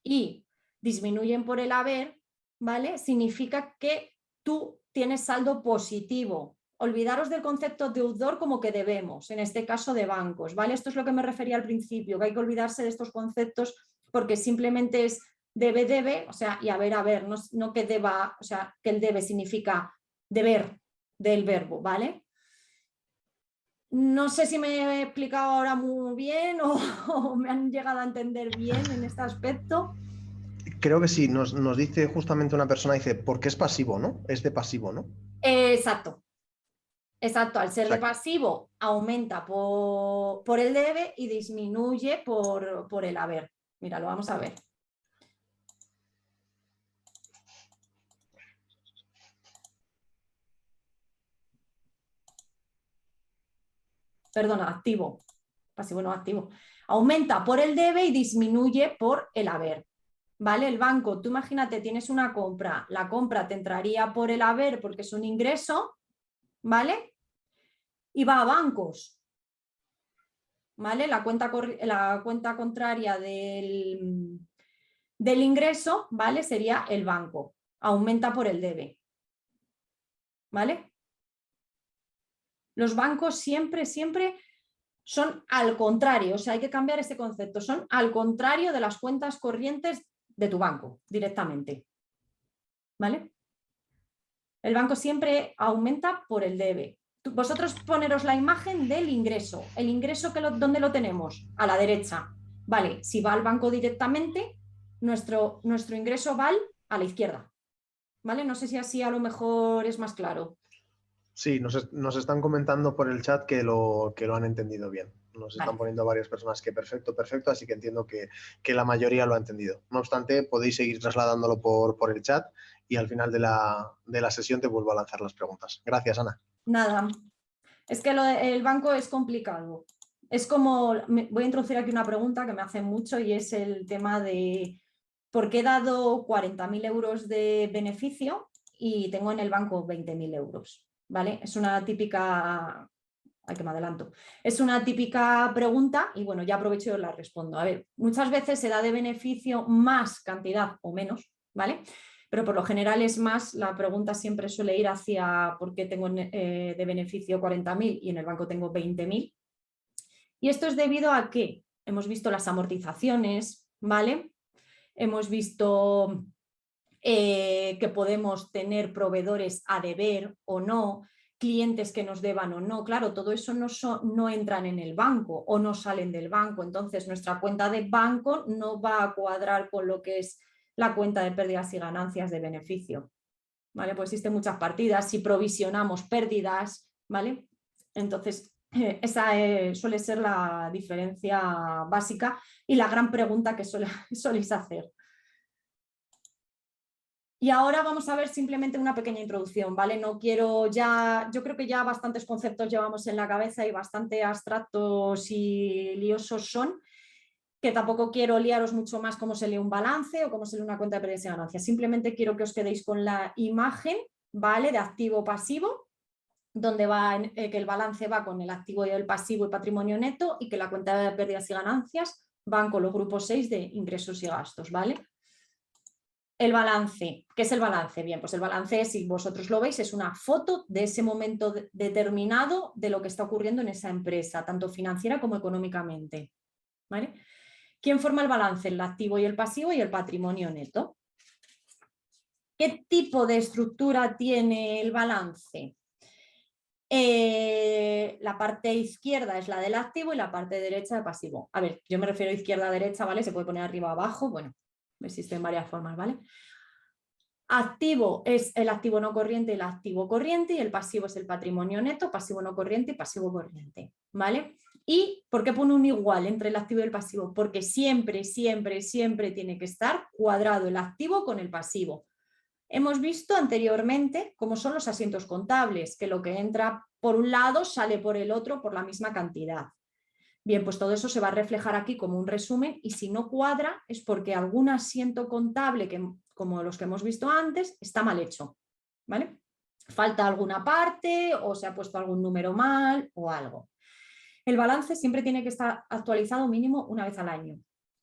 y disminuyen por el haber, ¿vale? Significa que tú tienes saldo positivo. Olvidaros del concepto deudor como que debemos, en este caso de bancos, ¿vale? Esto es lo que me refería al principio, que hay que olvidarse de estos conceptos porque simplemente es debe, o sea, y haber, no que deba, o sea, que el debe significa deber del verbo, ¿vale? No sé si me he explicado ahora muy bien o me han llegado a entender bien en este aspecto. Creo que sí, nos dice justamente una persona, dice, porque es pasivo, ¿no? Es de pasivo, ¿no? Exacto. Exacto, al ser de pasivo aumenta por el debe y disminuye por el haber. Mira, lo vamos a ver. Perdona, activo. Pasivo no activo. Aumenta por el debe y disminuye por el haber. ¿Vale? El banco, tú imagínate, tienes una compra. La compra te entraría por el haber porque es un ingreso, ¿vale? Y va a bancos. ¿Vale? La cuenta contraria del ingreso, ¿vale? Sería el banco. Aumenta por el debe. ¿Vale? Los bancos siempre son al contrario, o sea, hay que cambiar ese concepto, son al contrario de las cuentas corrientes de tu banco, directamente. ¿Vale? El banco siempre aumenta por el debe. Vosotros poneros la imagen del ingreso. El ingreso, ¿dónde lo tenemos? A la derecha. Vale, si va al banco directamente, nuestro ingreso va a la izquierda. ¿Vale? No sé si así a lo mejor es más claro. Sí, nos están comentando por el chat que lo han entendido bien. Nos están poniendo varias personas que perfecto, así que entiendo que la mayoría lo ha entendido. No obstante, podéis seguir trasladándolo por el chat y al final de la sesión te vuelvo a lanzar las preguntas. Gracias, Ana. Nada, es que el banco es complicado. Es como, voy a introducir aquí una pregunta que me hacen mucho y es el tema de ¿por qué he dado 40.000 euros de beneficio y tengo en el banco 20.000 euros? ¿Vale? Es una típica Ay, que me adelanto. Es una típica pregunta y bueno, ya aprovecho y os la respondo. A ver, muchas veces se da de beneficio más cantidad o menos, ¿vale? Pero por lo general es más, la pregunta siempre suele ir hacia por qué tengo de beneficio 40.000 y en el banco tengo 20.000. Y esto es debido a que hemos visto las amortizaciones, ¿vale? Hemos visto que podemos tener proveedores a deber o no, clientes que nos deban o no. Claro, todo eso no entran en el banco o no salen del banco. Entonces, nuestra cuenta de banco no va a cuadrar con lo que es la cuenta de pérdidas y ganancias de beneficio. ¿Vale? Pues existen muchas partidas. Si provisionamos pérdidas, ¿vale? Entonces, esa suele ser la diferencia básica y la gran pregunta que soléis hacer. Y ahora vamos a ver simplemente una pequeña introducción, ¿vale? No quiero ya, yo creo que ya bastantes conceptos llevamos en la cabeza y bastante abstractos y liosos son, que tampoco quiero liaros mucho más cómo se lee un balance o cómo se lee una cuenta de pérdidas y ganancias. Simplemente quiero que os quedéis con la imagen, ¿vale? De activo-pasivo, donde va que el balance va con el activo y el pasivo y patrimonio neto y que la cuenta de pérdidas y ganancias van con los grupos 6 de ingresos y gastos, ¿vale? El balance. ¿Qué es el balance? Bien, pues el balance, si vosotros lo veis, es una foto de ese momento determinado de lo que está ocurriendo en esa empresa, tanto financiera como económicamente. ¿Vale? ¿Quién forma el balance? El activo y el pasivo y el patrimonio neto. ¿Qué tipo de estructura tiene el balance? La parte izquierda es la del activo y la parte derecha del pasivo. A ver, yo me refiero a izquierda a derecha, ¿vale? Se puede poner arriba abajo, bueno, existen varias formas, ¿vale? Activo es el activo no corriente y el activo corriente y el pasivo es el patrimonio neto, pasivo no corriente y pasivo corriente, ¿vale? ¿Y por qué pone un igual entre el activo y el pasivo? Porque siempre, siempre, siempre tiene que estar cuadrado el activo con el pasivo. Hemos visto anteriormente cómo son los asientos contables, que lo que entra por un lado sale por el otro por la misma cantidad. Bien, pues todo eso se va a reflejar aquí como un resumen y si no cuadra es porque algún asiento contable, como los que hemos visto antes, está mal hecho, ¿vale? Falta alguna parte o se ha puesto algún número mal o algo. El balance siempre tiene que estar actualizado mínimo una vez al año.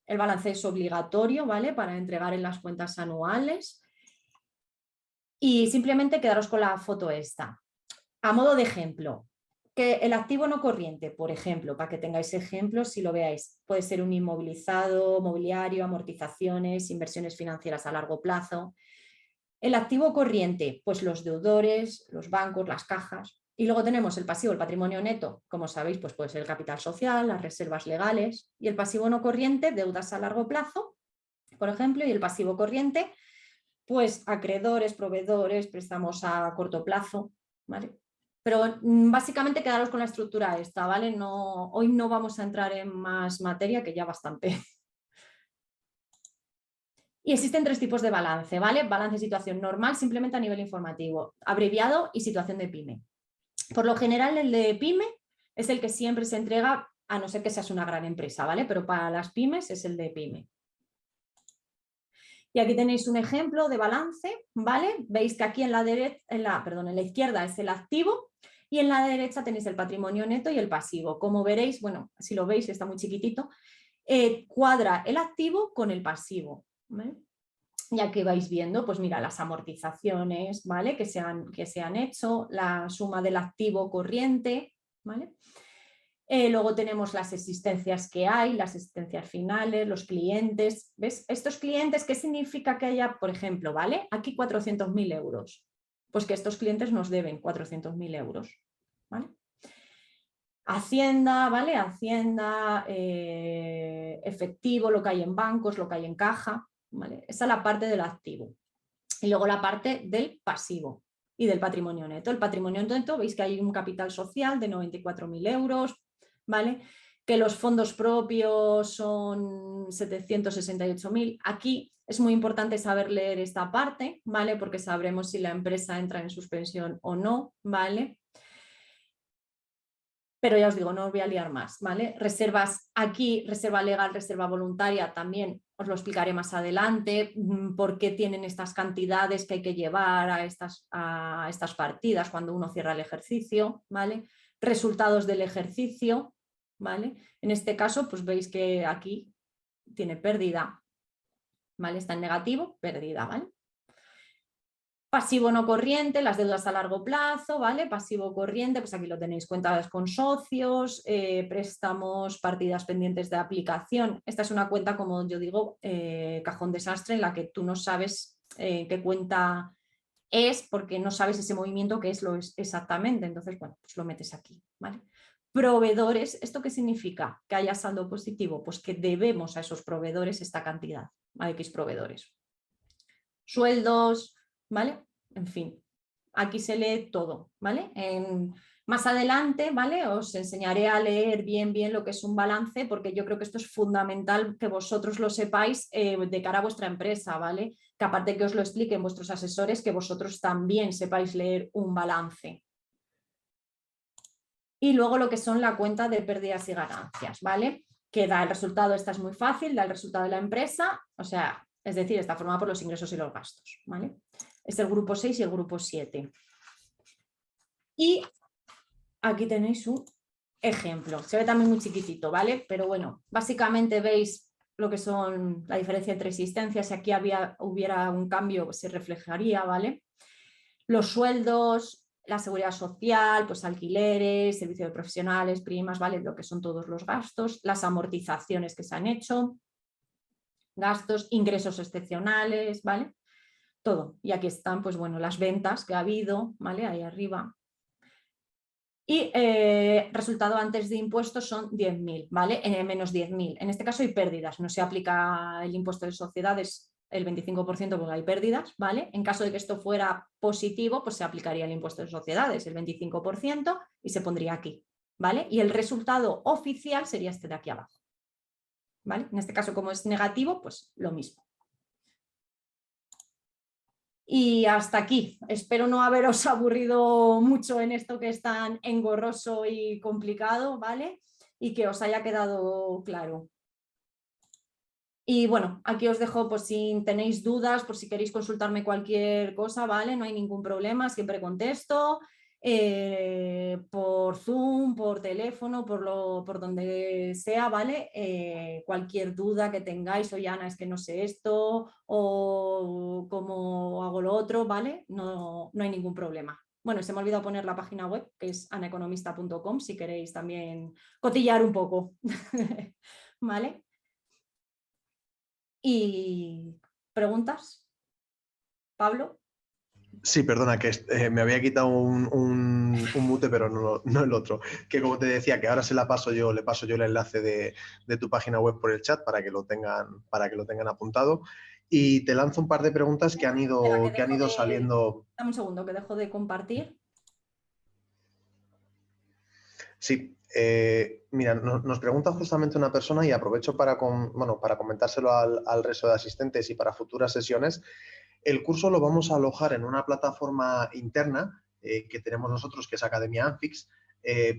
El balance es obligatorio, ¿vale? Para entregar en las cuentas anuales y simplemente quedaros con la foto esta. A modo de ejemplo, que el activo no corriente, por ejemplo, para que tengáis ejemplos si lo veáis, puede ser un inmovilizado, mobiliario, amortizaciones, inversiones financieras a largo plazo. El activo corriente, pues los deudores, los bancos, las cajas. Y luego tenemos el pasivo, el patrimonio neto, como sabéis, pues puede ser el capital social, las reservas legales. Y el pasivo no corriente, deudas a largo plazo, por ejemplo, y el pasivo corriente, pues acreedores, proveedores, préstamos a corto plazo, ¿vale? Pero básicamente quedaros con la estructura esta, ¿vale? No, hoy no vamos a entrar en más materia, que ya bastante. Y existen tres tipos de balance, ¿vale? Balance de situación normal, simplemente a nivel informativo, abreviado y situación de pyme. Por lo general, el de pyme es el que siempre se entrega, a no ser que seas una gran empresa, ¿vale? Pero para las pymes es el de pyme. Y aquí tenéis un ejemplo de balance, ¿vale? Veis que aquí en la izquierda es el activo y en la derecha tenéis el patrimonio neto y el pasivo. Como veréis, bueno, si lo veis está muy chiquitito, cuadra el activo con el pasivo, ¿vale? Y aquí vais viendo, pues mira, las amortizaciones, ¿vale? Que se han hecho, la suma del activo corriente, ¿vale? Luego tenemos las existencias que hay, las existencias finales, los clientes. ¿Ves? Estos clientes, ¿qué significa que haya, por ejemplo, ¿vale? Aquí 400.000 euros. Pues que estos clientes nos deben 400.000 euros, ¿vale? Hacienda, ¿vale? Hacienda, efectivo, lo que hay en bancos, lo que hay en caja, ¿vale? Esa es la parte del activo. Y luego la parte del pasivo y del patrimonio neto. El patrimonio neto, veis que hay un capital social de 94.000 euros, ¿vale? Que los fondos propios son 768.000. Aquí es muy importante saber leer esta parte, ¿vale? Porque sabremos si la empresa entra en suspensión o no, ¿vale? Pero ya os digo, no os voy a liar más, ¿vale? Reservas aquí, reserva legal, reserva voluntaria, también os lo explicaré más adelante, por qué tienen estas cantidades que hay que llevar a estas partidas cuando uno cierra el ejercicio, ¿vale? resultados del ejercicio, ¿vale? En este caso, pues veis que aquí tiene pérdida, ¿vale? Está en negativo, pérdida, ¿vale? Pasivo no corriente, las deudas a largo plazo, ¿vale? Pasivo corriente, pues aquí lo tenéis, cuentas con socios, préstamos, partidas pendientes de aplicación. Esta es una cuenta, como yo digo, cajón desastre, en la que tú no sabes qué cuenta es porque no sabes ese movimiento qué es lo es exactamente. Entonces, bueno, pues lo metes aquí, ¿vale? Proveedores, ¿esto qué significa? Que haya saldo positivo, pues que debemos a esos proveedores esta cantidad, a X proveedores. Sueldos, ¿vale? En fin, aquí se lee todo, ¿vale? Más adelante, ¿vale? Os enseñaré a leer bien lo que es un balance, porque yo creo que esto es fundamental que vosotros lo sepáis de cara a vuestra empresa, ¿vale? Que aparte que os lo expliquen vuestros asesores, que vosotros también sepáis leer un balance. Y luego lo que son la cuenta de pérdidas y ganancias, ¿vale? Que da el resultado, esta es muy fácil, da el resultado de la empresa, o sea, es decir, está formada por los ingresos y los gastos, ¿vale? Es el grupo 6 y el grupo 7. Y aquí tenéis un ejemplo. Se ve también muy chiquitito, ¿vale? Pero bueno, básicamente veis lo que son la diferencia entre existencias. Si aquí hubiera un cambio, se reflejaría, ¿vale? Los sueldos, la seguridad social, pues alquileres, servicio de profesionales, primas, ¿vale? Lo que son todos los gastos, las amortizaciones que se han hecho, gastos, ingresos excepcionales, ¿vale? Todo. Y aquí están, pues bueno, las ventas que ha habido, ¿vale? Ahí arriba. Y resultado antes de impuestos son 10.000, ¿vale? Menos 10.000. En este caso hay pérdidas, no se aplica el impuesto de sociedades el 25% porque hay pérdidas, ¿vale? En caso de que esto fuera positivo, pues se aplicaría el impuesto de sociedades, el 25%, y se pondría aquí, ¿vale? Y el resultado oficial sería este de aquí abajo, ¿vale? En este caso, como es negativo, pues lo mismo. Y hasta aquí. Espero no haberos aburrido mucho en esto que es tan engorroso y complicado, ¿vale? Y que os haya quedado claro. Y bueno, aquí os dejo por si tenéis dudas, por si queréis consultarme cualquier cosa, ¿vale? No hay ningún problema, siempre contesto. Por Zoom, por teléfono, por donde sea, ¿vale? Cualquier duda que tengáis, oye Ana, es que no sé esto, o cómo hago lo otro, ¿vale? No hay ningún problema. Bueno, se me ha olvidado poner la página web, que es anaeconomista.com, si queréis también cotillar un poco, ¿vale? ¿Y preguntas? ¿Pablo? Sí, perdona, que me había quitado un mute, pero no el otro. Que como te decía, que ahora le paso yo el enlace de tu página web por el chat para que lo tengan apuntado. Y te lanzo un par de preguntas que han ido saliendo. Dame un segundo, que dejo de compartir. Sí, mira, nos pregunta justamente una persona y aprovecho para comentárselo al resto de asistentes y para futuras sesiones. El curso lo vamos a alojar en una plataforma interna que tenemos nosotros, que es Academia Anfix,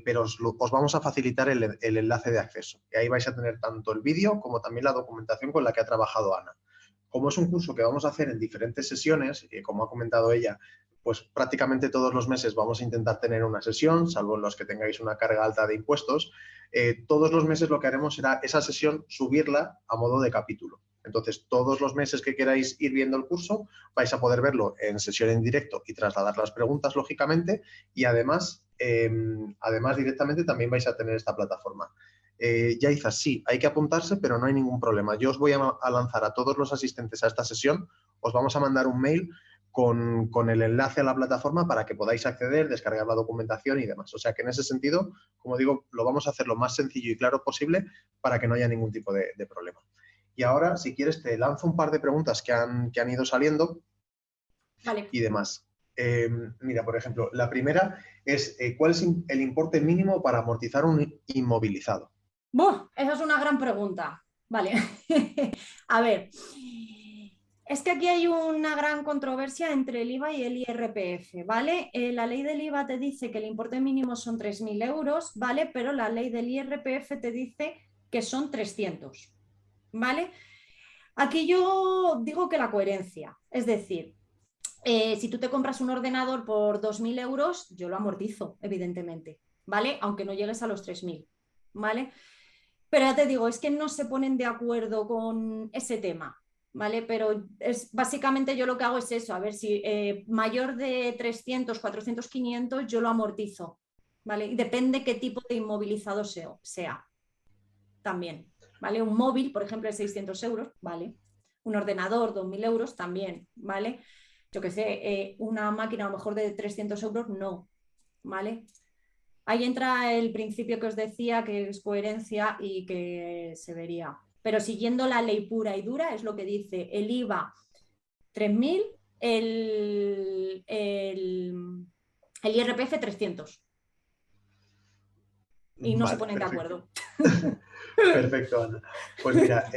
pero os vamos a facilitar el enlace de acceso. Y ahí vais a tener tanto el vídeo como también la documentación con la que ha trabajado Ana. Como es un curso que vamos a hacer en diferentes sesiones, como ha comentado ella, pues prácticamente todos los meses vamos a intentar tener una sesión, salvo en los que tengáis una carga alta de impuestos. Todos los meses lo que haremos será esa sesión subirla a modo de capítulo. Entonces, todos los meses que queráis ir viendo el curso, vais a poder verlo en sesión en directo y trasladar las preguntas, lógicamente, y además directamente también vais a tener esta plataforma. Yaiza, sí, hay que apuntarse, pero no hay ningún problema. Yo os voy a lanzar a todos los asistentes a esta sesión, os vamos a mandar un mail con el enlace a la plataforma para que podáis acceder, descargar la documentación y demás. O sea que en ese sentido, como digo, lo vamos a hacer lo más sencillo y claro posible para que no haya ningún tipo de problema. Y ahora, si quieres, te lanzo un par de preguntas que han ido saliendo, vale, y demás. Mira, por ejemplo, la primera es ¿cuál es el importe mínimo para amortizar un inmovilizado? ¡Buah! Esa es una gran pregunta. Vale. A ver, es que aquí hay una gran controversia entre el IVA y el IRPF, ¿vale? La ley del IVA te dice que el importe mínimo son 3.000 euros, ¿vale? Pero la ley del IRPF te dice que son 300. ¿Vale? Aquí yo digo que la coherencia, es decir, si tú te compras un ordenador por 2.000 euros, yo lo amortizo, evidentemente, ¿vale? Aunque no llegues a los 3.000, ¿vale? Pero ya te digo, es que no se ponen de acuerdo con ese tema, ¿vale? Pero básicamente yo lo que hago es eso, a ver si mayor de 300, 400, 500 yo lo amortizo, ¿vale? Y depende qué tipo de inmovilizado sea también, ¿vale? Un móvil, por ejemplo, de 600 euros, ¿vale? Un ordenador, 2.000 euros también, ¿vale? Yo qué sé, una máquina a lo mejor de 300 euros, no, ¿vale? Ahí entra el principio que os decía, que es coherencia y que se vería. Pero siguiendo la ley pura y dura, es lo que dice el IVA 3.000, el IRPF 300. Y no se Vale, ponen de perfecto. acuerdo. Perfecto, Ana. Pues mira,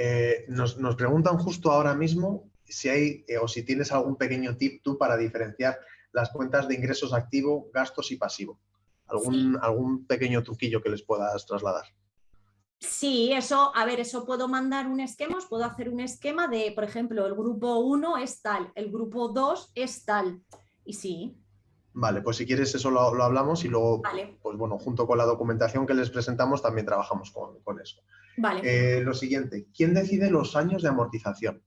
nos preguntan justo ahora mismo si hay o si tienes algún pequeño tip tú para diferenciar las cuentas de ingresos activo, gastos y pasivo. Sí, ¿Algún pequeño truquillo que les puedas trasladar? sí, eso, a ver, eso puedo mandar un esquema, os puedo hacer un esquema de, por ejemplo, el grupo 1 es tal, el grupo 2 es tal. Y sí, Vale, pues si quieres eso lo hablamos y luego, vale, pues bueno, junto con la documentación que les presentamos también trabajamos con eso. vale. Lo siguiente, ¿quién decide los años de amortización?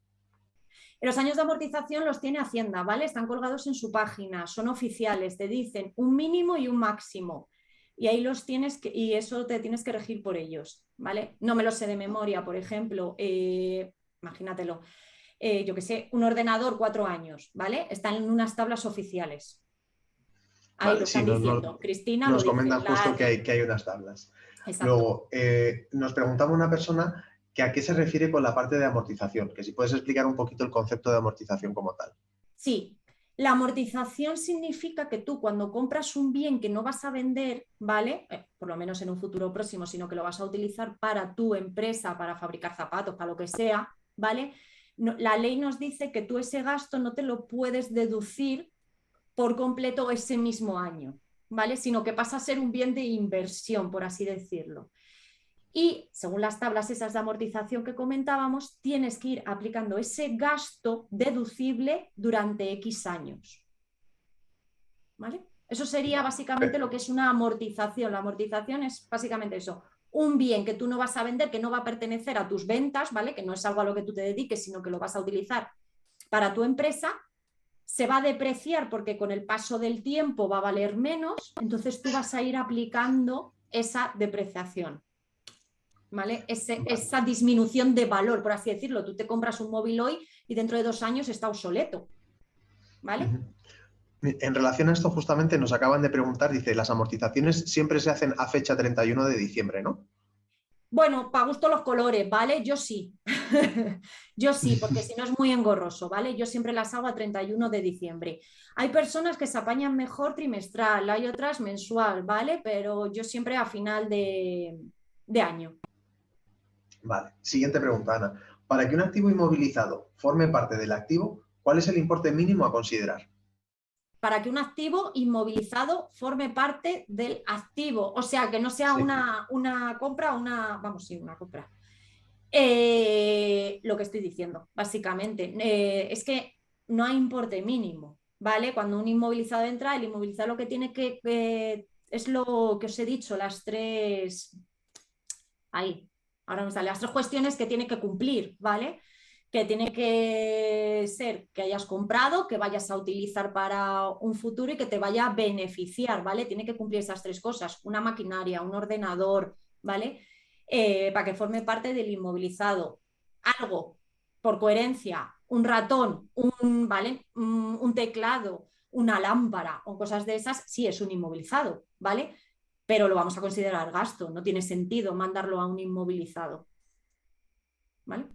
Los años de amortización los tiene Hacienda, ¿vale? Están colgados en su página, son oficiales, te dicen un mínimo y un máximo. Y ahí los tienes y eso te tienes que regir por ellos, ¿vale? No me lo sé de memoria, por ejemplo, imagínatelo, yo que sé, un ordenador 4 años, ¿vale? Están en unas tablas oficiales. Ahí lo Vale, sí, están diciendo. Cristina lo nos dice, comentan la justo ATI. que hay unas tablas. Exacto. Luego, nos preguntaba una persona que a qué se refiere con la parte de amortización, que si puedes explicar un poquito el concepto de amortización como tal. Sí, la amortización significa que tú cuando compras un bien que no vas a vender, ¿vale? Por lo menos en un futuro próximo, sino que lo vas a utilizar para tu empresa, para fabricar zapatos, para lo que sea, ¿vale? No, la ley nos dice que tú ese gasto no te lo puedes deducir por completo ese mismo año, ¿vale? Sino que pasa a ser un bien de inversión, por así decirlo. Y según las tablas esas de amortización que comentábamos, tienes que ir aplicando ese gasto deducible durante X años. ¿Vale? Eso sería básicamente lo que es una amortización. La amortización es básicamente eso. Un bien que tú no vas a vender, que no va a pertenecer a tus ventas, ¿vale? Que no es algo a lo que tú te dediques, sino que lo vas a utilizar para tu empresa, se va a depreciar porque con el paso del tiempo va a valer menos, entonces tú vas a ir aplicando esa depreciación. ¿Vale? Vale. Esa disminución de valor, por así decirlo. Tú te compras un móvil hoy y dentro de 2 años está obsoleto, ¿vale? Ujú. En relación a esto, justamente nos acaban de preguntar, dice, las amortizaciones siempre se hacen a fecha 31 de diciembre, ¿no? Bueno, para gusto los colores, ¿vale? Yo sí. Yo sí, porque si no es muy engorroso, ¿vale? Yo siempre las hago a 31 de diciembre. Hay personas que se apañan mejor trimestral, hay otras mensual, ¿vale? Pero yo siempre a final de año. Vale. Siguiente pregunta, Ana. Para que un activo inmovilizado forme parte del activo, ¿cuál es el importe mínimo a considerar? Para que un activo inmovilizado forme parte del activo, o sea, que no sea Sí. una compra, vamos, sí, una compra. Lo que estoy diciendo, básicamente, es que no hay importe mínimo, ¿vale? Cuando un inmovilizado entra, el inmovilizado lo que tiene es lo que os he dicho, ahí, ahora me sale, las tres cuestiones que tiene que cumplir, ¿vale? Que tiene que ser que hayas comprado, que vayas a utilizar para un futuro y que te vaya a beneficiar, ¿vale? Tiene que cumplir esas tres cosas, una maquinaria, un ordenador, ¿vale? Para que forme parte del inmovilizado. Algo, por coherencia, un ratón, ¿vale? Un teclado, una lámpara o cosas de esas, sí es un inmovilizado, ¿vale? Pero lo vamos a considerar gasto, no tiene sentido mandarlo a un inmovilizado, ¿vale?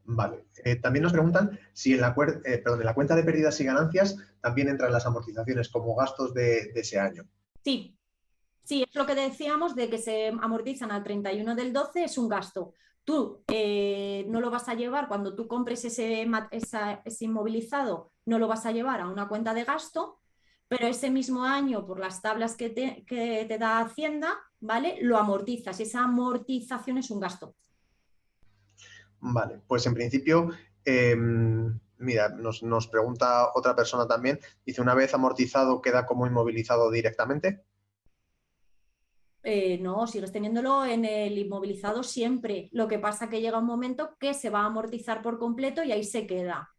Vale. También nos preguntan si en la cuenta de pérdidas y ganancias también entran las amortizaciones como gastos de ese año. Sí, sí, es lo que decíamos de que se amortizan al 31 del 12, es un gasto. Tú no lo vas a llevar cuando tú compres ese inmovilizado, no lo vas a llevar a una cuenta de gasto, pero ese mismo año, por las tablas que te da Hacienda, ¿vale? Lo amortizas y esa amortización es un gasto. Vale, pues en principio, mira, nos pregunta otra persona también, dice, una vez amortizado, ¿queda como inmovilizado directamente? No, sigues teniéndolo en el inmovilizado siempre. Lo que pasa que llega un momento que se va a amortizar por completo y ahí se queda,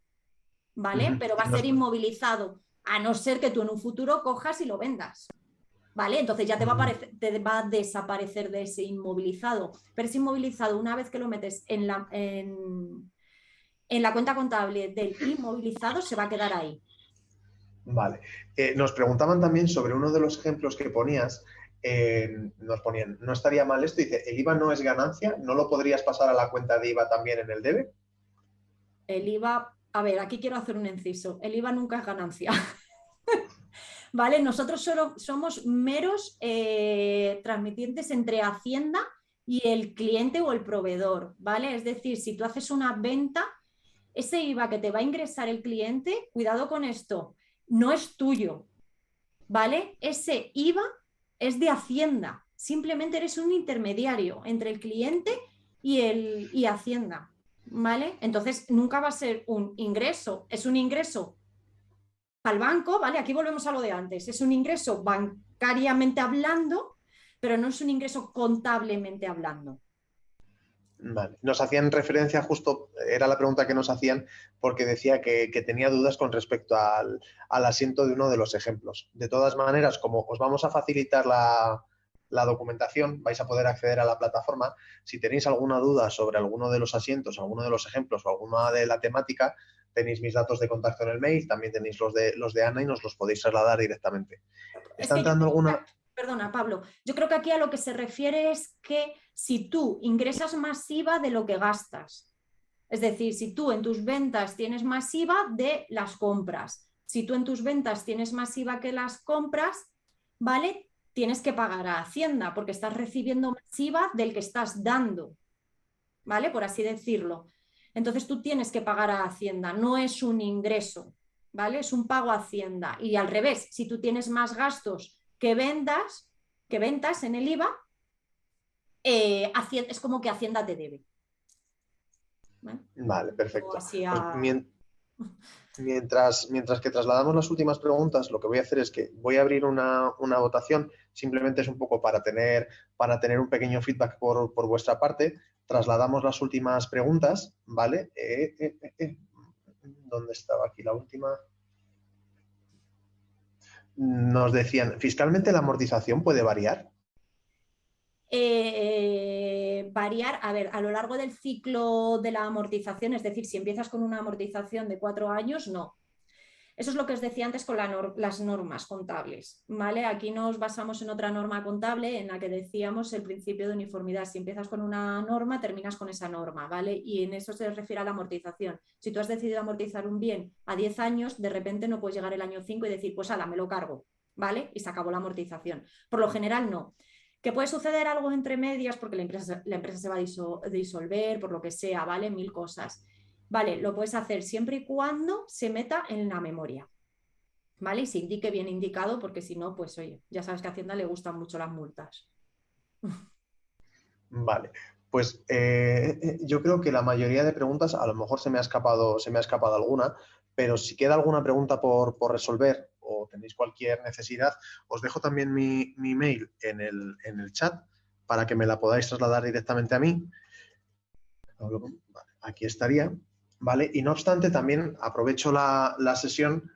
¿vale? Pero va a ser inmovilizado, a no ser que tú en un futuro cojas y lo vendas, ¿vale? Entonces ya te va a desaparecer de ese inmovilizado. Pero ese inmovilizado, una vez que lo metes en la cuenta contable del inmovilizado, se va a quedar ahí. Vale. Nos preguntaban también sobre uno de los ejemplos que ponías. Nos ponían, no estaría mal esto, dice, el IVA no es ganancia, ¿no lo podrías pasar a la cuenta de IVA también en el debe? El IVA, a ver, aquí quiero hacer un inciso, el IVA nunca es ganancia. ¿Vale? Nosotros solo somos meros transmitientes entre Hacienda y el cliente o el proveedor, ¿vale? Es decir, si tú haces una venta, ese IVA que te va a ingresar el cliente, cuidado con esto, no es tuyo, ¿vale? Ese IVA es de Hacienda, simplemente eres un intermediario entre el cliente y Hacienda, ¿vale? Entonces nunca va a ser un ingreso, es un ingreso al banco, ¿vale? Aquí volvemos a lo de antes, es un ingreso bancariamente hablando, pero no es un ingreso contablemente hablando. Vale. Nos hacían referencia justo, era la pregunta que nos hacían, porque decía que tenía dudas con respecto al asiento de uno de los ejemplos. De todas maneras, como os vamos a facilitar la documentación, vais a poder acceder a la plataforma. Si tenéis alguna duda sobre alguno de los asientos, alguno de los ejemplos o alguna de la temática, tenéis mis datos de contacto en el mail, también tenéis los de Ana y nos los podéis trasladar directamente. Es ¿Está que yo entrando alguna? perdona, Pablo, yo creo que aquí a lo que se refiere es que si tú ingresas más IVA de lo que gastas, es decir, si tú en tus ventas tienes más IVA de las compras, si tú en tus ventas tienes más IVA que las compras, ¿vale? Tienes que pagar a Hacienda porque estás recibiendo más IVA del que estás dando, ¿vale? Por así decirlo. Entonces tú tienes que pagar a Hacienda, no es un ingreso, ¿vale? Es un pago a Hacienda. Y al revés, si tú tienes más gastos que ventas en el IVA, es como que Hacienda te debe. ¿Vale? Vale, perfecto. Así Pues a... mientras que trasladamos las últimas preguntas, lo que voy a hacer es que voy a abrir una votación, simplemente es un poco para tener un pequeño feedback por vuestra parte. Trasladamos las últimas preguntas, ¿vale? ¿Dónde estaba aquí la última? Nos decían, ¿fiscalmente la amortización puede variar? Variar, a ver, a lo largo del ciclo de la amortización, es decir, si empiezas con una amortización de 4 años, no. Eso es lo que os decía antes con las normas contables, ¿vale? Aquí nos basamos en otra norma contable en la que decíamos el principio de uniformidad. Si empiezas con una norma, terminas con esa norma, ¿vale? Y en eso se refiere a la amortización. Si tú has decidido amortizar un bien a 10 años, de repente no puedes llegar el año 5 y decir, pues ala, me lo cargo, ¿vale? Y se acabó la amortización. Por lo general, no. ¿Que puede suceder algo entre medias porque la empresa se va a disolver, por lo que sea, ¿vale? Mil cosas. Vale, lo puedes hacer siempre y cuando se meta en la memoria, ¿vale? Y se indique bien indicado, porque si no, pues oye, ya sabes que a Hacienda le gustan mucho las multas. Vale, pues yo creo que la mayoría de preguntas, a lo mejor se me ha escapado alguna, pero si queda alguna pregunta por resolver o tenéis cualquier necesidad, os dejo también mi mail en el chat para que me la podáis trasladar directamente a mí. Vale, aquí estaría, ¿vale? Y no obstante, también aprovecho la sesión.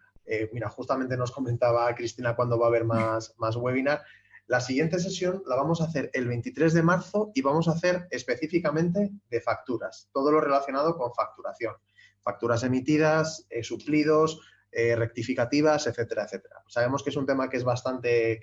Mira, justamente nos comentaba Cristina cuándo va a haber más webinar. La siguiente sesión la vamos a hacer el 23 de marzo y vamos a hacer específicamente de facturas, todo lo relacionado con facturación. Facturas emitidas, suplidos, rectificativas, etcétera, etcétera. Sabemos que es un tema que es bastante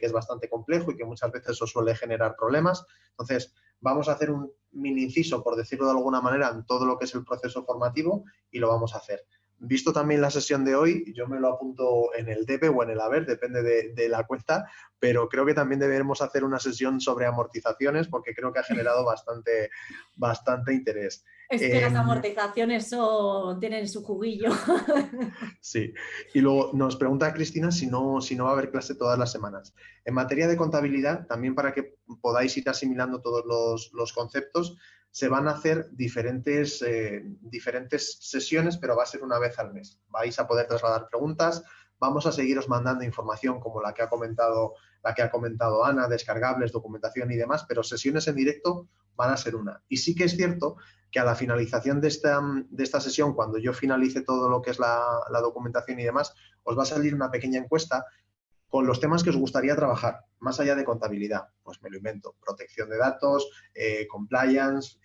complejo y que muchas veces os suele generar problemas. Entonces, vamos a hacer un mini inciso, por decirlo de alguna manera, en todo lo que es el proceso formativo y lo vamos a hacer. Visto también la sesión de hoy, yo me lo apunto en el debe o en el haber, depende de la cuenta, pero creo que también deberemos hacer una sesión sobre amortizaciones porque creo que ha generado bastante interés. Es que las amortizaciones tienen su juguillo. Sí. Y luego nos pregunta Cristina si no va a haber clase todas las semanas. En materia de contabilidad, también para que podáis ir asimilando todos los conceptos, se van a hacer diferentes sesiones, pero va a ser una vez al mes. Vais a poder trasladar preguntas, vamos a seguiros mandando información como la que ha comentado Ana, descargables, documentación y demás, pero sesiones en directo van a ser una. Y sí que es cierto que a la finalización de esta sesión, cuando yo finalice todo lo que es la documentación y demás, os va a salir una pequeña encuesta con los temas que os gustaría trabajar, más allá de contabilidad. Pues me lo invento, protección de datos, compliance,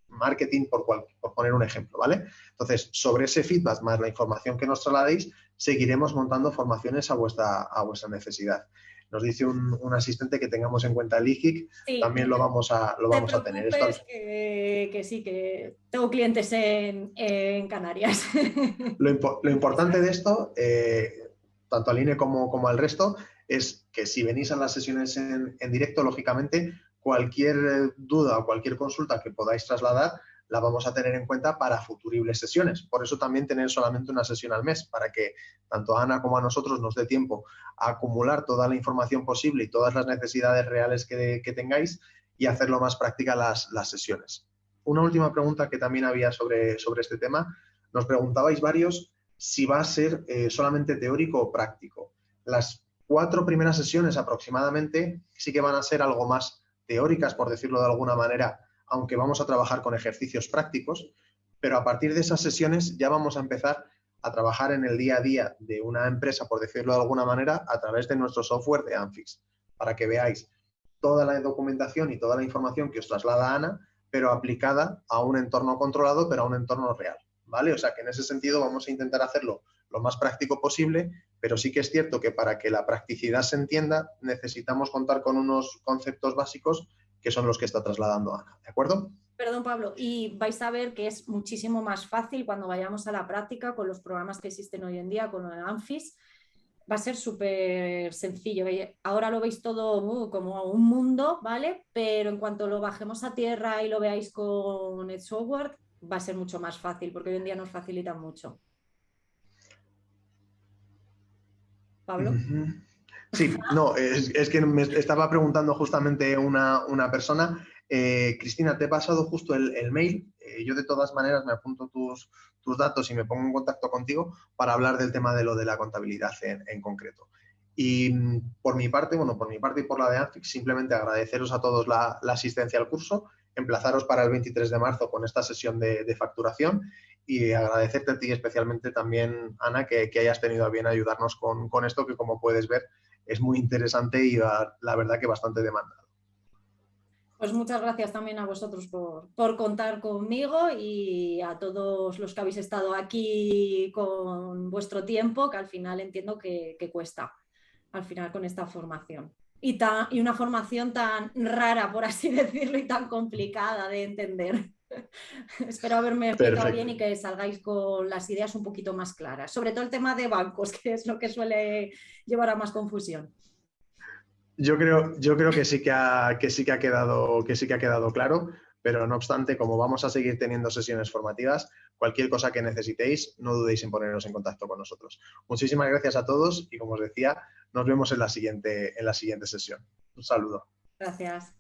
marketing, por poner un ejemplo, ¿vale? Entonces, sobre ese feedback más la información que nos trasladéis, seguiremos montando formaciones a vuestra necesidad. Nos dice un asistente que tengamos en cuenta el IGIC, sí, también lo vamos a tener. Esto que sí, que tengo clientes en Canarias. Lo importante de esto, tanto al INE como al resto, es que si venís a las sesiones en directo, lógicamente, cualquier duda o cualquier consulta que podáis trasladar la vamos a tener en cuenta para futuribles sesiones. Por eso también tener solamente una sesión al mes, para que tanto a Ana como a nosotros nos dé tiempo a acumular toda la información posible y todas las necesidades reales que tengáis y hacerlo más práctica las sesiones. Una última pregunta que también había sobre este tema. Nos preguntabais varios si va a ser solamente teórico o práctico. Las 4 primeras sesiones aproximadamente sí que van a ser algo más teóricas, por decirlo de alguna manera, aunque vamos a trabajar con ejercicios prácticos, pero a partir de esas sesiones ya vamos a empezar a trabajar en el día a día de una empresa, por decirlo de alguna manera, a través de nuestro software de Anfix, para que veáis toda la documentación y toda la información que os traslada Ana, pero aplicada a un entorno controlado, pero a un entorno real, ¿vale? O sea que en ese sentido vamos a intentar hacerlo lo más práctico posible, pero sí que es cierto que para que la practicidad se entienda necesitamos contar con unos conceptos básicos que son los que está trasladando Ana, ¿de acuerdo? Perdón, Pablo, y vais a ver que es muchísimo más fácil cuando vayamos a la práctica con los programas que existen hoy en día, con el Anfis. Va a ser súper sencillo. Ahora lo veis todo como un mundo, ¿vale? Pero en cuanto lo bajemos a tierra y lo veáis con el software, va a ser mucho más fácil, porque hoy en día nos facilita mucho. ¿Pablo? Sí, no, es que me estaba preguntando justamente una persona. Cristina, te he pasado justo el mail. Yo de todas maneras me apunto tus datos y me pongo en contacto contigo para hablar del tema de lo de la contabilidad en concreto. Y por mi parte y por la de Anfix, simplemente agradeceros a todos la asistencia al curso, emplazaros para el 23 de marzo con esta sesión de facturación y agradecerte a ti especialmente también, Ana, que hayas tenido a bien ayudarnos con esto, que como puedes ver es muy interesante y la verdad que bastante demandado. Pues muchas gracias también a vosotros por contar conmigo y a todos los que habéis estado aquí con vuestro tiempo, que al final entiendo que cuesta, al final con esta formación. Y una formación tan rara, por así decirlo, y tan complicada de entender. Espero haberme explicado bien y que salgáis con las ideas un poquito más claras. Sobre todo el tema de bancos, que es lo que suele llevar a más confusión. Yo creo que sí que ha quedado claro, pero no obstante, como vamos a seguir teniendo sesiones formativas, cualquier cosa que necesitéis, no dudéis en poneros en contacto con nosotros. Muchísimas gracias a todos y, como os decía, nos vemos en la siguiente sesión. Un saludo. Gracias.